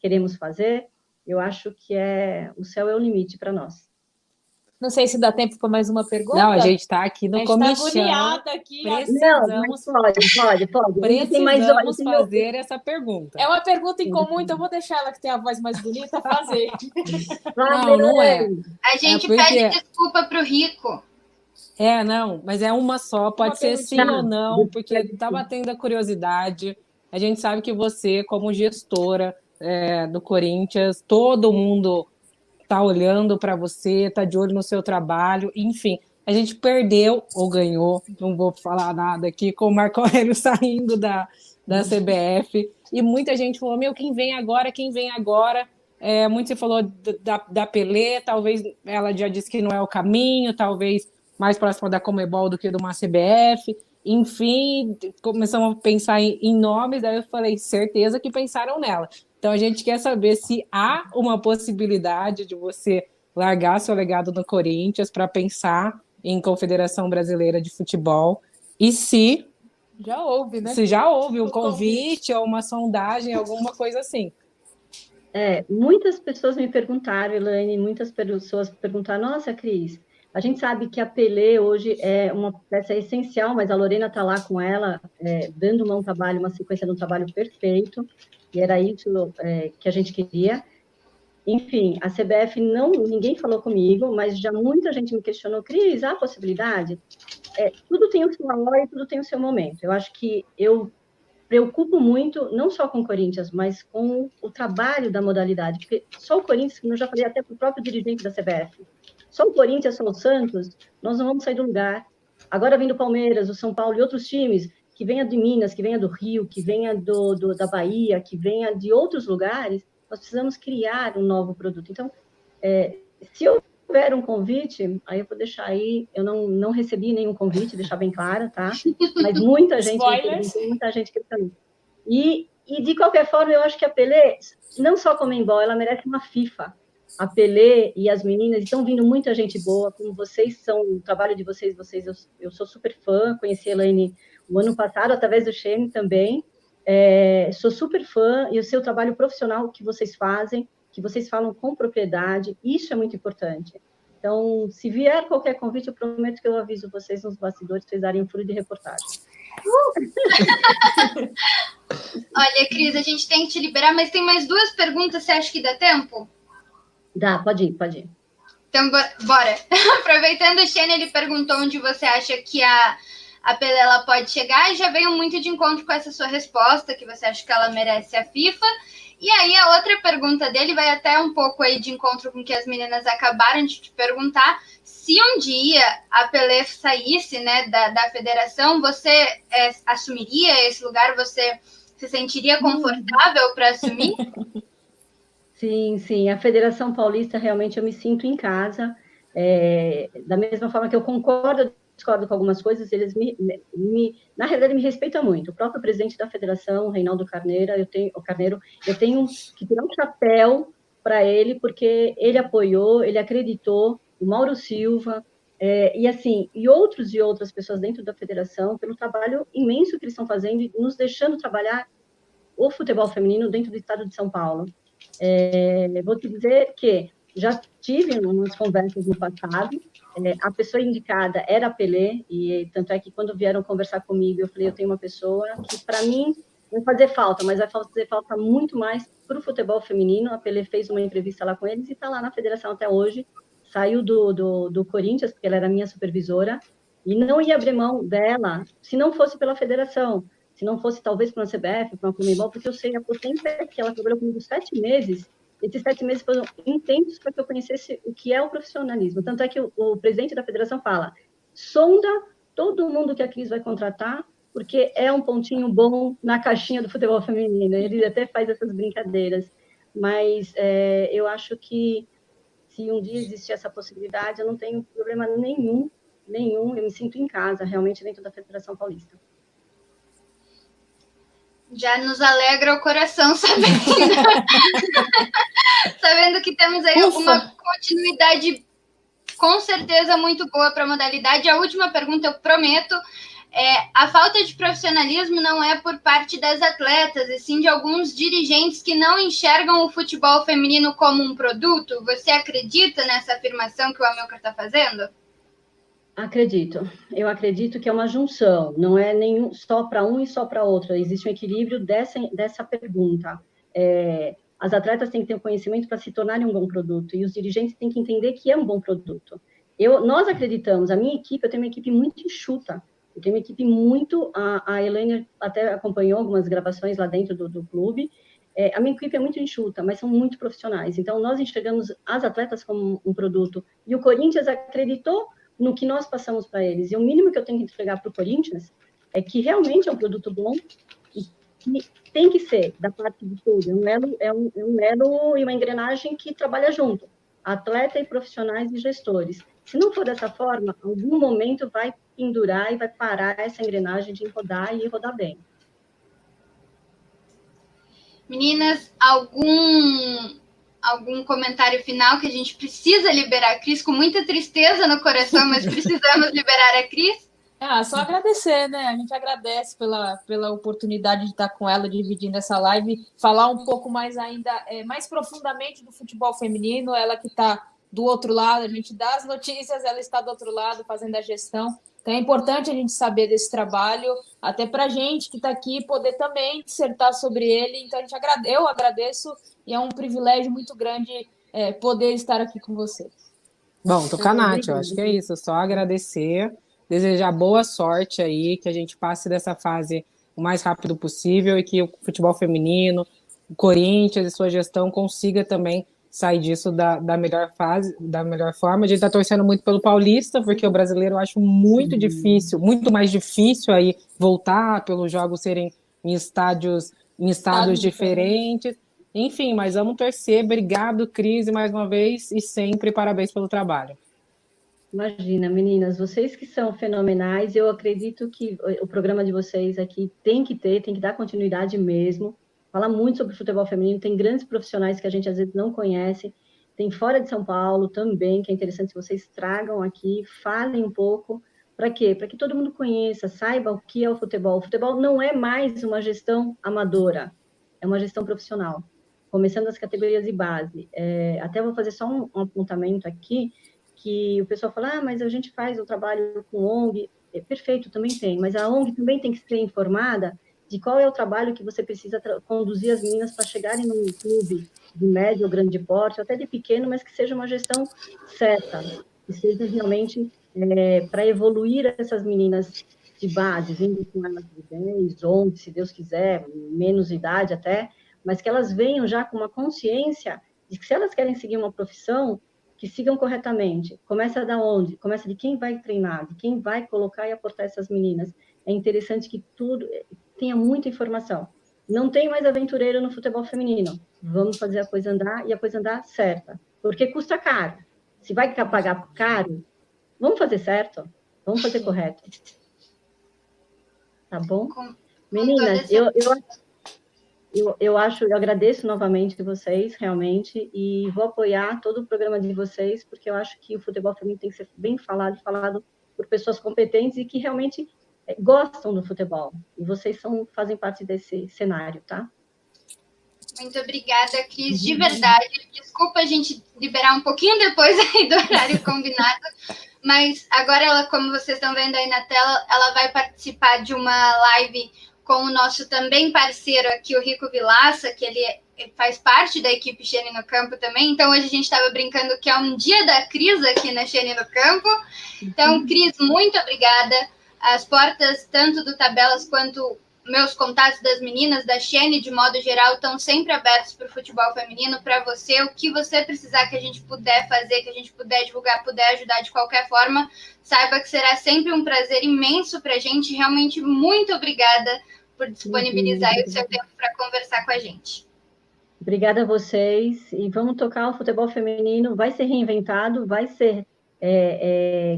queremos fazer, eu acho que o céu é o limite para nós. Não sei se dá tempo para mais uma pergunta. Não, a gente está aqui no comichão. Agoniada aqui. Precisamos, pode. Precisamos fazer essa pergunta. É uma pergunta em comum, então vou deixar ela que tem a voz mais bonita fazer. Não é. A gente pede desculpa para o Rico. Não, mas é uma só, pode ser sim ou não, porque está batendo a curiosidade. A gente sabe que você, como gestora do Corinthians, todo mundo está olhando para você, está de olho no seu trabalho, enfim. A gente perdeu ou ganhou, não vou falar nada aqui, com o Marco Aurélio saindo da CBF, e muita gente falou, quem vem agora? Muito se falou da Pelé, talvez ela já disse que não é o caminho, talvez mais próxima da Conmebol do que de uma CBF, enfim, começamos a pensar em nomes, aí eu falei, certeza que pensaram nela. Então a gente quer saber se há uma possibilidade de você largar seu legado no Corinthians para pensar em Confederação Brasileira de Futebol, e se já houve, né? Se já houve um convite ou uma sondagem, alguma coisa assim. Muitas pessoas me perguntaram, Elaine, muitas pessoas perguntaram, nossa, Cris, a gente sabe que a Pelé hoje é uma peça essencial, mas a Lorena está lá com ela, dando uma sequência de um trabalho perfeito, e era isso que a gente queria. Enfim, a CBF ninguém falou comigo, mas já muita gente me questionou, Cris, há possibilidade? Tudo tem o seu valor e tudo tem o seu momento. Eu acho que eu preocupo muito, não só com o Corinthians, mas com o trabalho da modalidade, porque só o Corinthians, como eu já falei até para o próprio dirigente da CBF, só o Corinthians, só o Santos, nós não vamos sair do lugar. Agora vem do Palmeiras, o São Paulo e outros times, que venha de Minas, que venha do Rio, que venha da Bahia, que venha de outros lugares, nós precisamos criar um novo produto. Então, se houver um convite, aí eu vou deixar aí, eu não recebi nenhum convite, deixar bem claro, tá? Mas muita gente me perguntou, muita gente questionou. E, de qualquer forma, eu acho que a Pelé, não só como Conmebol, ela merece uma FIFA. A Pelé e as meninas, estão vindo muita gente boa, como vocês são, o trabalho de vocês eu sou super fã, conheci a Elaine o ano passado, através do Shane também, sou super fã, e o seu trabalho profissional que vocês fazem, que vocês falam com propriedade, isso é muito importante. Então, se vier qualquer convite, eu prometo que eu aviso vocês nos bastidores, para vocês darem um furo de reportagem. Olha, Cris, a gente tem que te liberar, mas tem mais 2 perguntas, você acha que dá tempo? Dá, pode ir. Então, bora. Aproveitando, o Shane, ele perguntou onde você acha que a Pelé ela pode chegar, e já veio muito de encontro com essa sua resposta, que você acha que ela merece a FIFA. E aí, a outra pergunta dele vai até um pouco aí de encontro com o que as meninas acabaram de te perguntar. Se um dia a Pelé saísse, né, da federação, você assumiria esse lugar? Você se sentiria confortável para assumir? Sim. A Federação Paulista, realmente, eu me sinto em casa. Da mesma forma que eu concordo, discordo com algumas coisas, eles na realidade, me respeitam muito. O próprio presidente da federação, Reinaldo Carneiro, eu tenho que tirar um chapéu para ele, porque ele apoiou, ele acreditou, o Mauro Silva, e outras pessoas dentro da federação, pelo trabalho imenso que eles estão fazendo e nos deixando trabalhar o futebol feminino dentro do estado de São Paulo. Vou te dizer que já tive umas conversas no passado, a pessoa indicada era a Pelé, e tanto é que quando vieram conversar comigo, eu falei, eu tenho uma pessoa que, para mim, vai fazer falta, mas vai fazer falta muito mais para o futebol feminino. A Pelé fez uma entrevista lá com eles e está lá na federação até hoje, saiu do Corinthians, porque ela era minha supervisora, e não ia abrir mão dela se não fosse pela federação, se não fosse talvez para uma CBF, para uma Conmebol, porque eu sei a potência que ela trabalhou comigo 7 meses. Esses 7 meses foram intensos para que eu conhecesse o que é o profissionalismo. Tanto é que o presidente da federação fala, sonda todo mundo que a Cris vai contratar, porque é um pontinho bom na caixinha do futebol feminino. Ele até faz essas brincadeiras. Mas eu acho que se um dia existir essa possibilidade, eu não tenho problema nenhum. Eu me sinto em casa, realmente, dentro da Federação Paulista. Já nos alegra o coração sabendo. Sabendo que temos aí Ufa. uma continuidade com certeza muito boa para a modalidade. A última pergunta, eu prometo, a falta de profissionalismo não é por parte das atletas, e sim de alguns dirigentes que não enxergam o futebol feminino como um produto. Você acredita nessa afirmação que o Amilcar está fazendo? Acredito. Eu acredito que é uma junção, não é nem só para um e só para outro. Existe um equilíbrio dessa pergunta. As atletas têm que ter o conhecimento para se tornarem um bom produto, e os dirigentes têm que entender que é um bom produto. Nós acreditamos, a minha equipe, eu tenho uma equipe muito enxuta, eu tenho uma equipe muito... A Elaine até acompanhou algumas gravações lá dentro do clube. A minha equipe é muito enxuta, mas são muito profissionais. Então, nós enxergamos as atletas como um produto. E o Corinthians acreditou no que nós passamos para eles. E o mínimo que eu tenho que entregar para o Corinthians é que realmente é um produto bom e que tem que ser, da parte de tudo. É um elo e uma engrenagem que trabalha junto. Atleta e profissionais e gestores. Se não for dessa forma, algum momento vai pendurar e vai parar essa engrenagem de rodar e rodar bem. Meninas, algum comentário final que a gente precisa liberar a Cris, com muita tristeza no coração, mas precisamos liberar a Cris? Só agradecer, né? A gente agradece pela oportunidade de estar com ela, dividindo essa live, falar um pouco mais ainda, mais profundamente do futebol feminino, ela que está do outro lado, a gente dá as notícias, ela está do outro lado fazendo a gestão. Então é importante a gente saber desse trabalho, até para a gente que está aqui poder também dissertar sobre ele. Então eu agradeço e é um privilégio muito grande poder estar aqui com você. Bom, Nath, eu acho que é isso, só agradecer, desejar boa sorte aí, que a gente passe dessa fase o mais rápido possível e que o futebol feminino, o Corinthians e sua gestão consiga também sair disso da melhor forma. A gente está torcendo muito pelo Paulista, porque o brasileiro eu acho muito difícil, muito mais difícil aí voltar pelos jogos serem em estados diferentes. Enfim, mas vamos torcer. Obrigado, Cris, mais uma vez, e sempre parabéns pelo trabalho. Imagina, meninas, vocês que são fenomenais, eu acredito que o programa de vocês aqui tem que dar continuidade mesmo. Fala muito sobre futebol feminino, tem grandes profissionais que a gente às vezes não conhece, tem fora de São Paulo também, que é interessante que vocês tragam aqui, falem um pouco. Para quê? Para que todo mundo conheça, saiba o que é o futebol. O futebol não é mais uma gestão amadora, é uma gestão profissional, começando das categorias de base. Até vou fazer só um apontamento aqui, que o pessoal fala, mas a gente faz o trabalho com ONG, perfeito, também tem, mas a ONG também tem que ser informada de qual é o trabalho que você precisa conduzir as meninas para chegarem num clube de médio ou grande porte, ou até de pequeno, mas que seja uma gestão certa, que seja realmente para evoluir essas meninas de base, vindo com elas de 10, 11, se Deus quiser, menos idade até, mas que elas venham já com uma consciência de que se elas querem seguir uma profissão, que sigam corretamente. Começa da onde? Começa de quem vai treinar, de quem vai colocar e aportar essas meninas. É interessante que tudo tenha muita informação. Não tem mais aventureiro no futebol feminino. Vamos fazer a coisa andar e a coisa andar certa. Porque custa caro. Se vai pagar caro, vamos fazer certo. Vamos fazer correto. Tá bom? Meninas, eu agradeço novamente vocês, realmente, e vou apoiar todo o programa de vocês, porque eu acho que o futebol feminino tem que ser bem falado por pessoas competentes e que realmente gostam do futebol. E vocês fazem parte desse cenário, tá? Muito obrigada, Cris, de verdade. Desculpa a gente liberar um pouquinho depois aí do horário combinado, mas agora ela, como vocês estão vendo aí na tela, ela vai participar de uma live com o nosso também parceiro aqui, o Rico Vilaça, que ele faz parte da equipe Xene no Campo também. Então, hoje a gente estava brincando que é um dia da Cris aqui na Xene no Campo. Então, Cris, muito obrigada. As portas, tanto do Tabelas quanto meus contatos das meninas da Xene, de modo geral, estão sempre abertos para o futebol feminino, para você. O que você precisar que a gente puder fazer, que a gente puder divulgar, puder ajudar de qualquer forma, saiba que será sempre um prazer imenso para a gente. Realmente, muito obrigada por disponibilizar o seu tempo para conversar com a gente. Obrigada a vocês, e vamos tocar o futebol feminino, vai ser reinventado, vai ser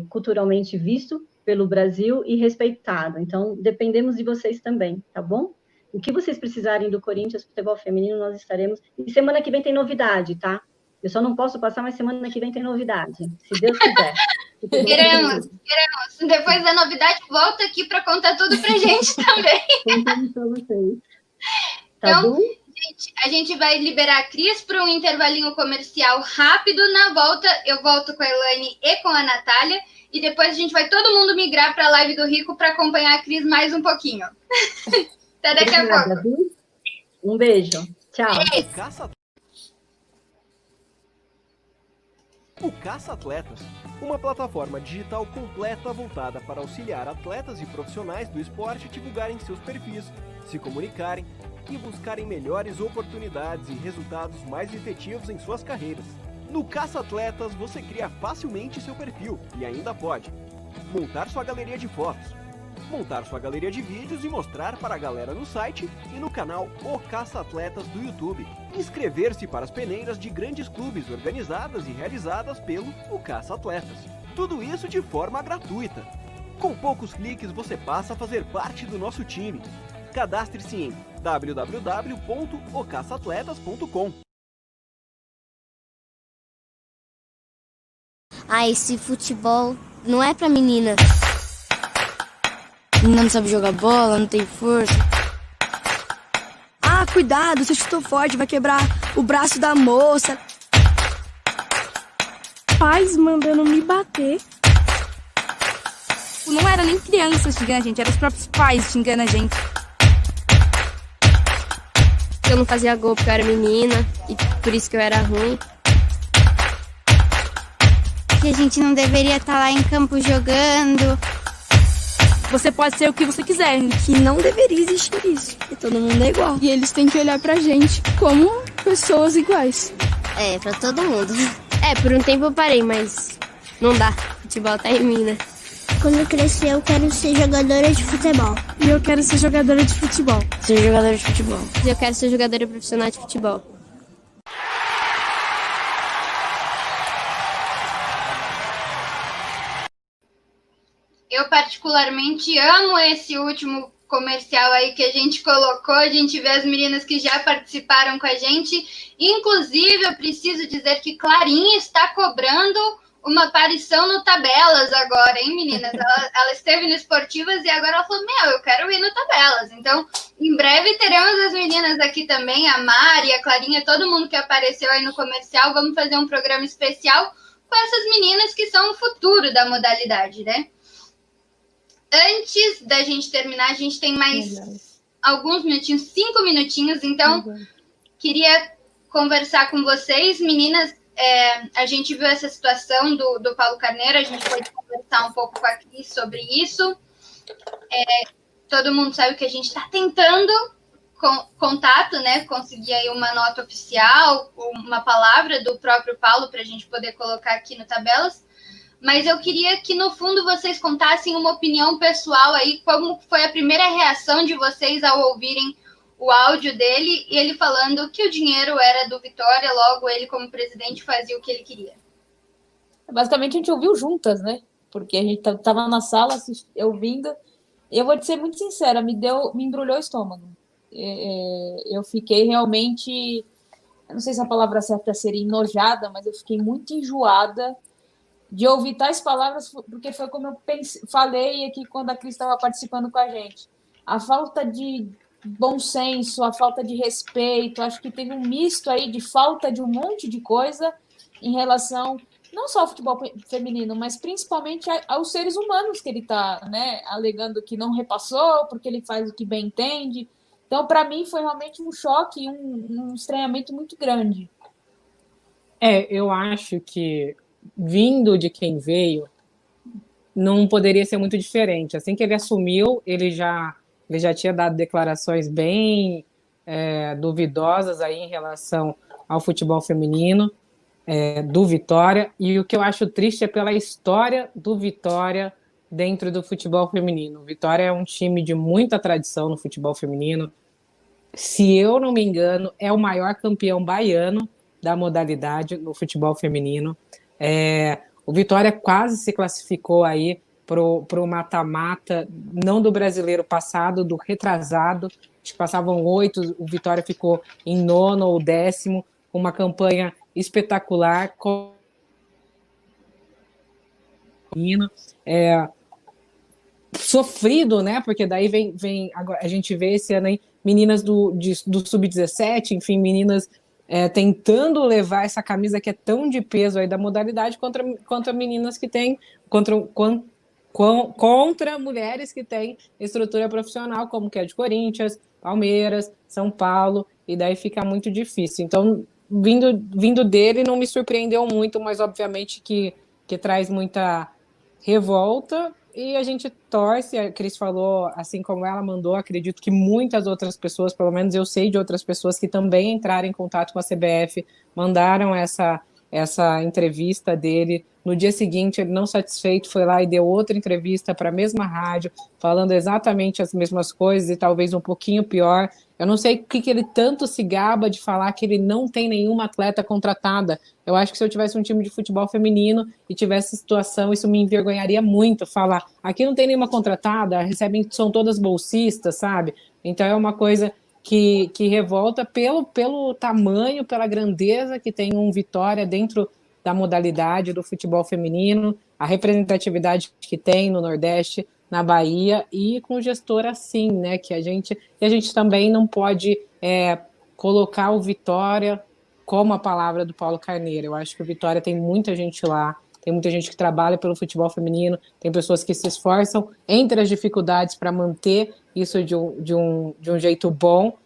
culturalmente visto pelo Brasil e respeitado, então dependemos de vocês também, tá bom? O que vocês precisarem do Corinthians Futebol Feminino, nós estaremos. E semana que vem tem novidade, tá? Eu só não posso passar, mas semana que vem tem novidade, se Deus quiser. Queremos. Depois da novidade, volta aqui para contar tudo pra gente também. Contamos para vocês. Tá Então, bom? gente, a gente vai liberar a Cris para um intervalinho comercial rápido. Na volta, eu volto com a Elaine e com a Natália. E depois a gente vai todo mundo migrar para a live do Rico para acompanhar a Cris mais um pouquinho. Até daqui a pouco. Viu? Um beijo. Tchau. O Caça Atletas, uma plataforma digital completa voltada para auxiliar atletas e profissionais do esporte a divulgarem seus perfis, se comunicarem e buscarem melhores oportunidades e resultados mais efetivos em suas carreiras. No Caça Atletas você cria facilmente seu perfil e ainda pode montar sua galeria de fotos, montar sua galeria de vídeos e mostrar para a galera no site e no canal O Caça Atletas do YouTube. Inscrever-se para as peneiras de grandes clubes organizadas e realizadas pelo O Caça Atletas. Tudo isso de forma gratuita. Com poucos cliques você passa a fazer parte do nosso time. Cadastre-se em www.ocaçaatletas.com. Ah, esse futebol não é pra menina. Menina não sabe jogar bola, não tem força. Ah, cuidado, você chutou forte, vai quebrar o braço da moça. Pais mandando me bater. Não era nem criança xingando a gente, eram os próprios pais xingando a gente. Eu não fazia gol porque eu era menina e por isso que eu era ruim. Que a gente não deveria estar lá em campo jogando. Você pode ser o que você quiser, que não deveria existir isso. E todo mundo é igual. E eles têm que olhar pra gente como pessoas iguais. É, pra todo mundo. Por um tempo eu parei, mas não dá. Futebol tá em mim, né? Quando eu crescer, eu quero ser jogadora de futebol. E eu quero ser jogadora de futebol. Ser jogadora de futebol. E eu quero ser jogadora profissional de futebol. Eu particularmente amo esse último comercial aí que a gente colocou. A gente vê as meninas que já participaram com a gente. Inclusive, eu preciso dizer que Clarinha está cobrando uma aparição no Tabelas agora, hein, meninas? Ela esteve no Esportivas e agora ela falou, eu quero ir no Tabelas. Então, em breve teremos as meninas aqui também, a Mari, a Clarinha, todo mundo que apareceu aí no comercial. Vamos fazer um programa especial com essas meninas que são o futuro da modalidade, né? Antes da gente terminar, a gente tem mais alguns minutinhos, 5 minutinhos, então queria conversar com vocês, meninas. A gente viu essa situação do Paulo Carneiro, a gente pode conversar um pouco com a Cris sobre isso. Todo mundo sabe que a gente está tentando contato, né? Conseguir aí uma nota oficial, uma palavra do próprio Paulo para a gente poder colocar aqui no Tabelas. Mas eu queria que, no fundo, vocês contassem uma opinião pessoal aí, como foi a primeira reação de vocês ao ouvirem o áudio dele e ele falando que o dinheiro era do Vitória, logo ele, como presidente, fazia o que ele queria. Basicamente, a gente ouviu juntas, né? Porque a gente estava na sala ouvindo. Eu vou te ser muito sincera, me embrulhou o estômago. Eu fiquei realmente, eu não sei se a palavra certa seria enojada, mas eu fiquei muito enjoada de ouvir tais palavras, porque foi como eu falei aqui quando a Cris estava participando com a gente. A falta de bom senso, a falta de respeito, acho que teve um misto aí de falta de um monte de coisa em relação, não só ao futebol feminino, mas principalmente aos seres humanos que ele está, né, alegando que não repassou, porque ele faz o que bem entende. Então, para mim, foi realmente um choque, um estranhamento muito grande. Eu acho que vindo de quem veio, não poderia ser muito diferente. Assim que ele assumiu, ele já tinha dado declarações bem duvidosas aí em relação ao futebol feminino do Vitória, e o que eu acho triste é pela história do Vitória dentro do futebol feminino. O Vitória é um time de muita tradição no futebol feminino. Se eu não me engano, é o maior campeão baiano da modalidade no futebol feminino. O Vitória quase se classificou aí para o mata-mata, não do brasileiro passado, do retrasado. acho que passavam 8, o Vitória ficou em 9º ou 10º, com uma campanha espetacular. Sofrido, né? Porque daí vem agora, a gente vê esse ano aí meninas do Sub-17, enfim, meninas tentando levar essa camisa que é tão de peso aí da modalidade contra meninas que têm contra mulheres que têm estrutura profissional, como que é de Corinthians, Palmeiras, São Paulo, e daí fica muito difícil. Então, vindo dele, não me surpreendeu muito, mas obviamente que traz muita revolta, e a gente torce. A Cris falou, assim como ela mandou, acredito que muitas outras pessoas, pelo menos eu sei de outras pessoas que também entraram em contato com a CBF, mandaram essa entrevista dele. No dia seguinte, ele não satisfeito, foi lá e deu outra entrevista para a mesma rádio, falando exatamente as mesmas coisas e talvez um pouquinho pior. Eu não sei o que ele tanto se gaba de falar que ele não tem nenhuma atleta contratada. Eu acho que se eu tivesse um time de futebol feminino e tivesse situação, isso me envergonharia muito, falar, aqui não tem nenhuma contratada, são todas bolsistas, sabe? Então é uma coisa que revolta pelo tamanho, pela grandeza que tem um Vitória dentro da modalidade do futebol feminino, a representatividade que tem no Nordeste, na Bahia, e com gestor assim, né, que a gente também não pode colocar o Vitória como a palavra do Paulo Carneiro. Eu acho que o Vitória tem muita gente lá, tem muita gente que trabalha pelo futebol feminino, tem pessoas que se esforçam entre as dificuldades para manter isso de um jeito bom.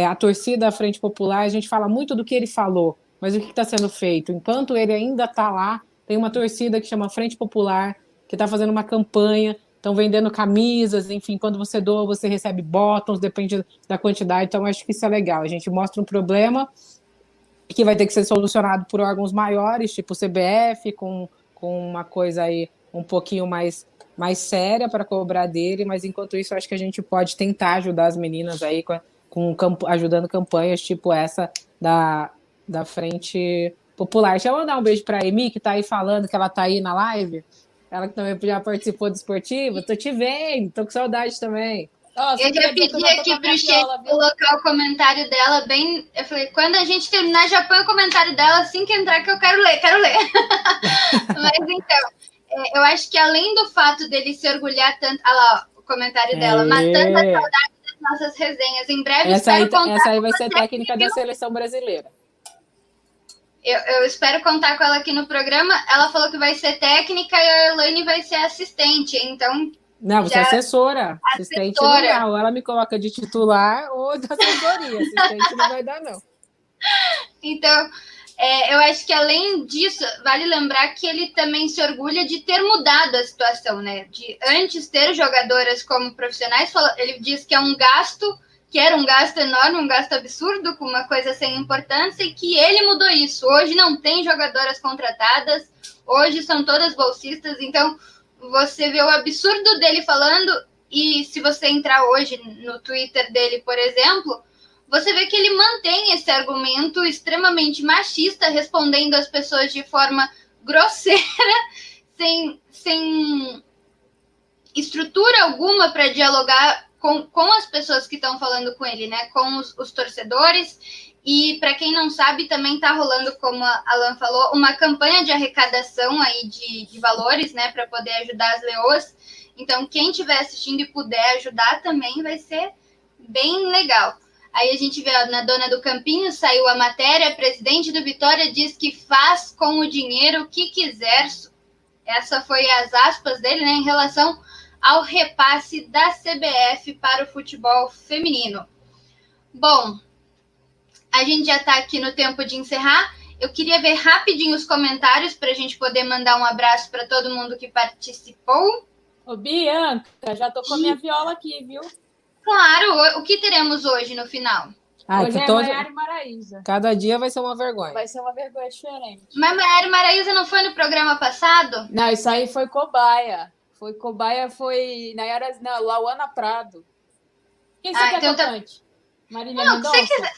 A torcida, a Frente Popular, a gente fala muito do que ele falou, mas o que está sendo feito? Enquanto ele ainda está lá, tem uma torcida que chama Frente Popular, que está fazendo uma campanha, estão vendendo camisas, enfim, quando você doa, você recebe bottoms, depende da quantidade, então acho que isso é legal. A gente mostra um problema que vai ter que ser solucionado por órgãos maiores, tipo o CBF, com uma coisa aí um pouquinho mais séria para cobrar dele, mas enquanto isso, acho que a gente pode tentar ajudar as meninas aí ajudando campanhas tipo essa da Frente Popular. Deixa eu mandar um beijo para a Emi, que está aí falando que ela está aí na live. Ela que também já participou do esportivo. Tô te vendo, tô com saudade também. Eu já pedi aqui pro Sheila colocar o comentário dela bem. Eu falei, quando a gente terminar, já põe o comentário dela assim que entrar, que eu quero ler. Mas então, eu acho que além do fato dele se orgulhar tanto. Olha lá, ó, o comentário dela, matando a saudade das nossas resenhas. Em breve, essa aí vai ser técnica da seleção brasileira. Eu espero contar com ela aqui no programa. Ela falou que vai ser técnica e a Elaine vai ser assistente. Então. Não, você é assessora. Assistente não dá. Ou ela me coloca de titular ou de assessoria. Assistente não vai dar, não. Então, eu acho que além disso, vale lembrar que ele também se orgulha de ter mudado a situação, né? De antes ter jogadoras como profissionais, ele diz que é um gasto. Que era um gasto enorme, um gasto absurdo, com uma coisa sem importância, e que ele mudou isso. Hoje não tem jogadoras contratadas, hoje são todas bolsistas, então você vê o absurdo dele falando, e se você entrar hoje no Twitter dele, por exemplo, você vê que ele mantém esse argumento extremamente machista, respondendo às pessoas de forma grosseira, sem estrutura alguma para dialogar com as pessoas que estão falando com ele, né? Com os torcedores. E para quem não sabe, também está rolando, como a Alan falou, uma campanha de arrecadação aí de valores, né? Para poder ajudar as leoas. Então, quem estiver assistindo e puder ajudar também vai ser bem legal. Aí a gente vê na Dona do Campinho, saiu a matéria, presidente do Vitória diz que faz com o dinheiro o que quiser. Essa foi as aspas dele, né? Em relação ao repasse da CBF para o futebol feminino. Bom, a gente já está aqui no tempo de encerrar. Eu queria ver rapidinho os comentários para a gente poder mandar um abraço para todo mundo que participou. Ô, Bianca, já tocou minha viola aqui, viu? Claro, o que teremos hoje no final? Hoje é Maiara e Maraísa. Cada dia vai ser uma vergonha. Vai ser uma vergonha diferente. Mas Maiara e Maraísa não foi no programa passado? Não, isso aí foi cobaia. Foi cobaia, foi Lauana Prado. Quem você quer então cantante? Marília Mendonça? Mendonça?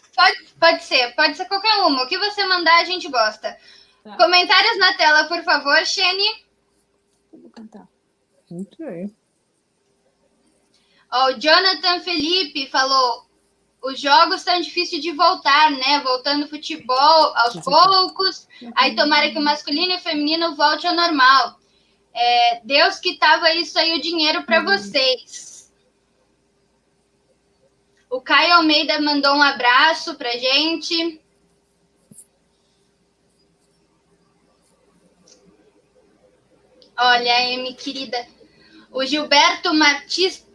Pode ser qualquer uma. O que você mandar, a gente gosta. Tá. Comentários na tela, por favor, Xene. Eu vou cantar. Muito bem. Ó, o Jonathan Felipe falou: os jogos estão difíceis de voltar, né? Voltando futebol aos poucos. Aí tomara que o masculino e o feminino volte ao normal. Deus que tava isso aí, o dinheiro para vocês. O Caio Almeida mandou um abraço pra gente. Olha, Amy, querida. O Gilberto Matias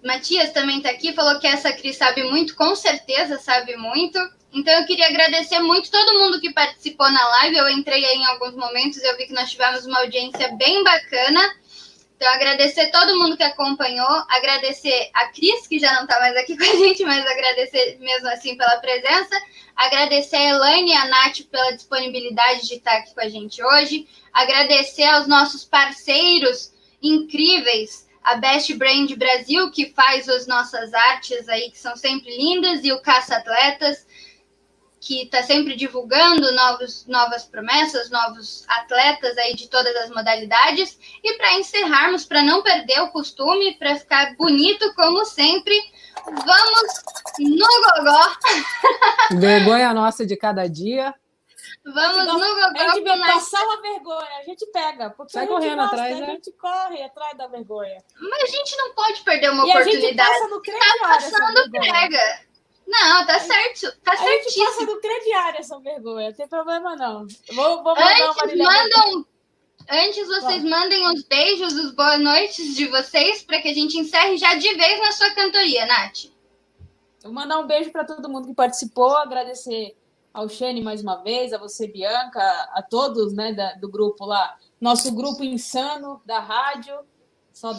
também está aqui, falou que essa Cris sabe muito, com certeza sabe muito. Então eu queria agradecer muito todo mundo que participou na live. Eu entrei aí em alguns momentos e eu vi que nós tivemos uma audiência bem bacana. Então agradecer todo mundo que acompanhou, agradecer a Cris, que já não está mais aqui com a gente, mas agradecer mesmo assim pela presença. Agradecer a Elaine e a Nath pela disponibilidade de estar aqui com a gente hoje. Agradecer aos nossos parceiros incríveis, a Best Brand Brasil, que faz as nossas artes aí, que são sempre lindas, e o Caça Atletas, que está sempre divulgando novas promessas, novos atletas aí de todas as modalidades. E para encerrarmos, para não perder o costume, para ficar bonito como sempre, vamos no gogó. Vergonha nossa de cada dia. Vamos no gogó. A gente vai passar uma vergonha, a gente pega. Porque sai a gente correndo gosta, atrás, a né? gente corre atrás da vergonha. Mas a gente não pode perder uma E oportunidade. a gente passa no crediário. Tá passando, pega. Não, tá certo. Tá certíssimo. A gente passa no crediário essa vergonha, não tem problema não. Vou mandar Antes vocês mandem os beijos, os boas noites de vocês, para que a gente encerre já de vez na sua cantoria, Nath. Vou mandar um beijo para todo mundo que participou, agradecer ao Xene mais uma vez, a você, Bianca, a todos, né, do grupo lá. Nosso grupo insano da rádio, só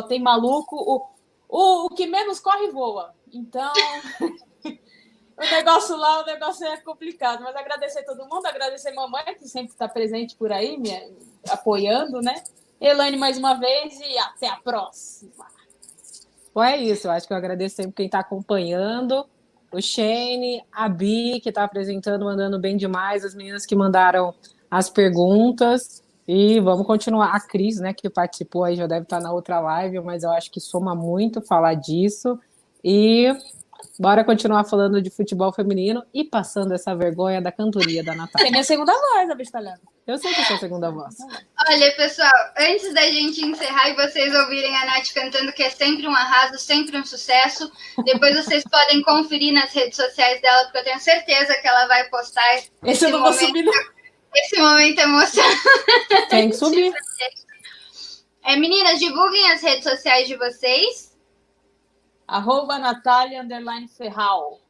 tem maluco. O que menos corre voa. Então, o negócio é complicado. Mas agradecer todo mundo, agradecer a mamãe, que sempre está presente por aí, me apoiando, né? Elaine mais uma vez e até a próxima. Bom, é isso. Eu acho que eu agradeço sempre quem está acompanhando. O Shane, a Bi, que está apresentando, mandando bem demais, as meninas que mandaram as perguntas. E vamos continuar. A Cris, né, que participou aí, já deve estar na outra live, mas eu acho que soma muito falar disso. E bora continuar falando de futebol feminino e passando essa vergonha da cantoria da Natália. É minha segunda voz, abestalhando. Eu sei que é sua segunda voz. Olha, pessoal, antes da gente encerrar e vocês ouvirem a Nath cantando, que é sempre um arraso, sempre um sucesso, depois vocês podem conferir nas redes sociais dela, porque eu tenho certeza que ela vai postar esse momento emocionante. Tem que subir. Meninas, divulguem as redes sociais de vocês. @Natália_Ferral.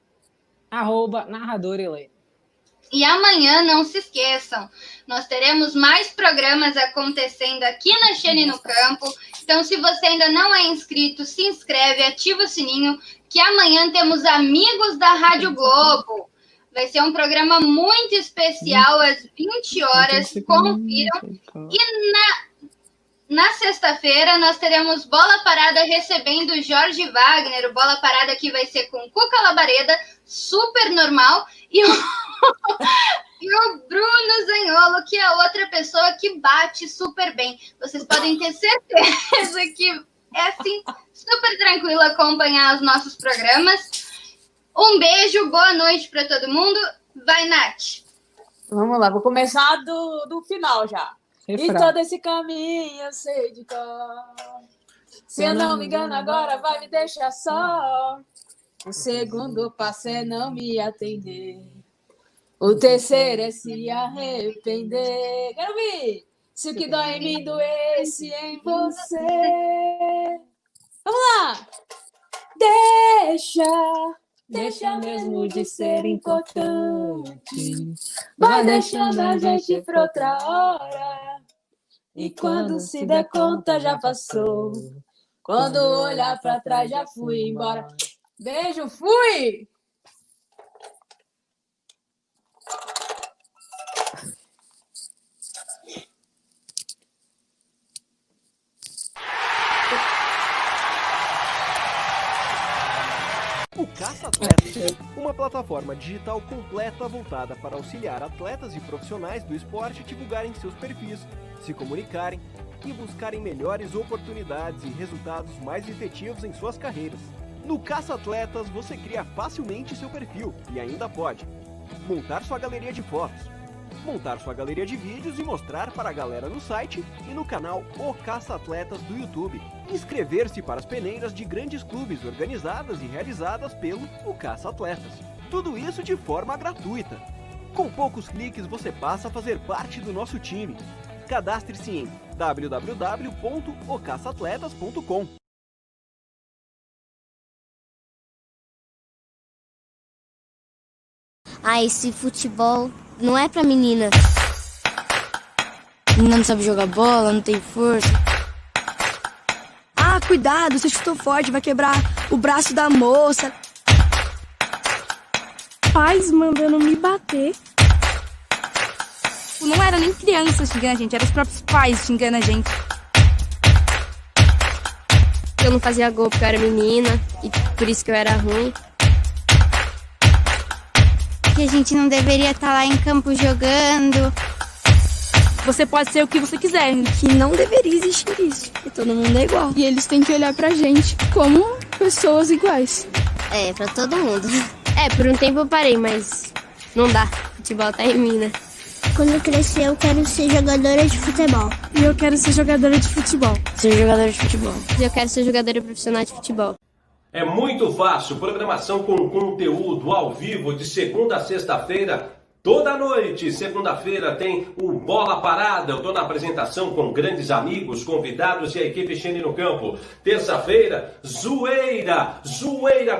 @narradora Elaine. E amanhã, não se esqueçam, nós teremos mais programas acontecendo aqui na Xene no Campo. Então, se você ainda não é inscrito, se inscreve, ativa o sininho, que amanhã temos Amigos da Rádio Globo. Vai ser um programa muito especial, às 20 horas, confiram. E na sexta-feira, nós teremos Bola Parada recebendo o Jorge Wagner. O Bola Parada aqui vai ser com Cuca Labareda, super normal, e o Bruno Zaniolo, que é outra pessoa que bate super bem. Vocês podem ter certeza que é assim, super tranquilo acompanhar os nossos programas. Um beijo, boa noite para todo mundo. Vai, Nath. Vamos lá, vou começar do final já. Refrão. E todo esse caminho eu sei de cor. Se eu não me engano agora vai me deixar só. O segundo passo é não me atender. O terceiro é se arrepender. Quero ver. Se o que dói em mim doesse em você. Vamos lá. Deixa mesmo de ser importante. Vai deixando a gente pra outra hora. E quando se der conta já passou. Quando olhar pra trás já fui embora. Beijo, fui! O Caça Atletas, uma plataforma digital completa voltada para auxiliar atletas e profissionais do esporte a divulgarem seus perfis, se comunicarem e buscarem melhores oportunidades e resultados mais efetivos em suas carreiras. No Caça Atletas você cria facilmente seu perfil e ainda pode montar sua galeria de fotos, montar sua galeria de vídeos e mostrar para a galera no site e no canal O Caça Atletas do YouTube. Inscrever-se para as peneiras de grandes clubes organizadas e realizadas pelo O Caça Atletas. Tudo isso de forma gratuita. Com poucos cliques você passa a fazer parte do nosso time. Cadastre-se em www.ocaçaatletas.com. Ah, esse futebol não é pra menina. Menina não sabe jogar bola, não tem força. Ah, cuidado, você chutou forte, vai quebrar o braço da moça. Pais mandando me bater. Não era nem criança xingando a gente, eram os próprios pais xingando a gente. Eu não fazia gol porque eu era menina e por isso que eu era ruim. Que a gente não deveria estar lá em campo jogando. Você pode ser o que você quiser, que não deveria existir isso. E todo mundo é igual. E eles têm que olhar pra gente como pessoas iguais. É, pra todo mundo. Por um tempo eu parei, mas não dá. Futebol tá em mim, né? Quando eu crescer, eu quero ser jogadora de futebol. E eu quero ser jogadora de futebol. Ser jogadora de futebol. E eu quero ser jogadora profissional de futebol. É muito fácil, programação com conteúdo ao vivo de segunda a sexta-feira, toda noite. Segunda-feira tem o Bola Parada, eu estou na apresentação com grandes amigos, convidados e a equipe Xeni no Campo. Terça-feira, zoeira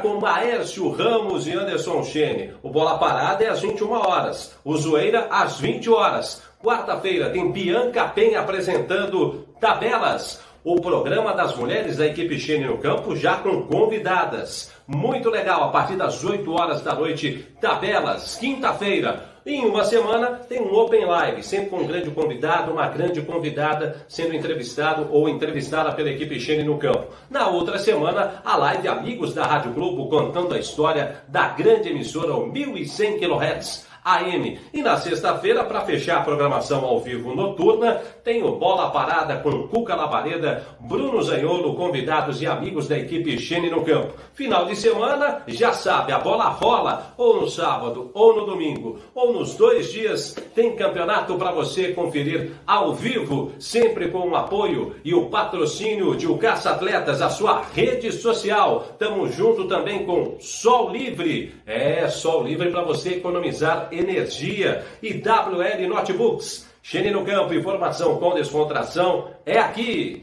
com Maércio Ramos e Anderson Xeni. O Bola Parada é às 21 horas, o zoeira às 20 horas. Quarta-feira tem Bianca Penha apresentando Tabelas, o programa das mulheres da equipe Xeni no Campo, já com convidadas. Muito legal, a partir das 8 horas da noite, Tabelas. Quinta-feira, em uma semana, tem um Open Live, sempre com um grande convidado, uma grande convidada sendo entrevistado ou entrevistada pela equipe Xeni no Campo. Na outra semana, a live Amigos da Rádio Globo, contando a história da grande emissora, o 1100 kHz. AM. E na sexta-feira, para fechar a programação ao vivo noturna, tem o Bola Parada com Cuca Labareda, Bruno Zanholo, convidados e amigos da equipe Xeni no Campo. Final de semana, já sabe, a bola rola ou no sábado, ou no domingo, ou nos 2 dias, tem campeonato para você conferir ao vivo, sempre com o apoio e o patrocínio de O Caça Atletas, a sua rede social. Tamo junto também com Sol Livre. Sol Livre para você economizar energia. E WL Notebooks. Xeni no Campo, informação com descontração é aqui.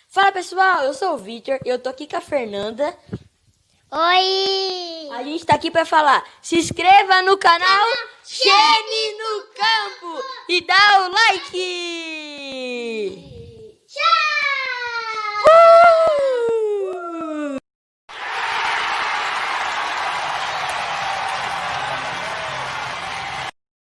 Fala pessoal, eu sou o Victor e eu tô aqui com a Fernanda. Oi! A gente tá aqui pra falar, se inscreva no canal Xeni no Campo e dá o like!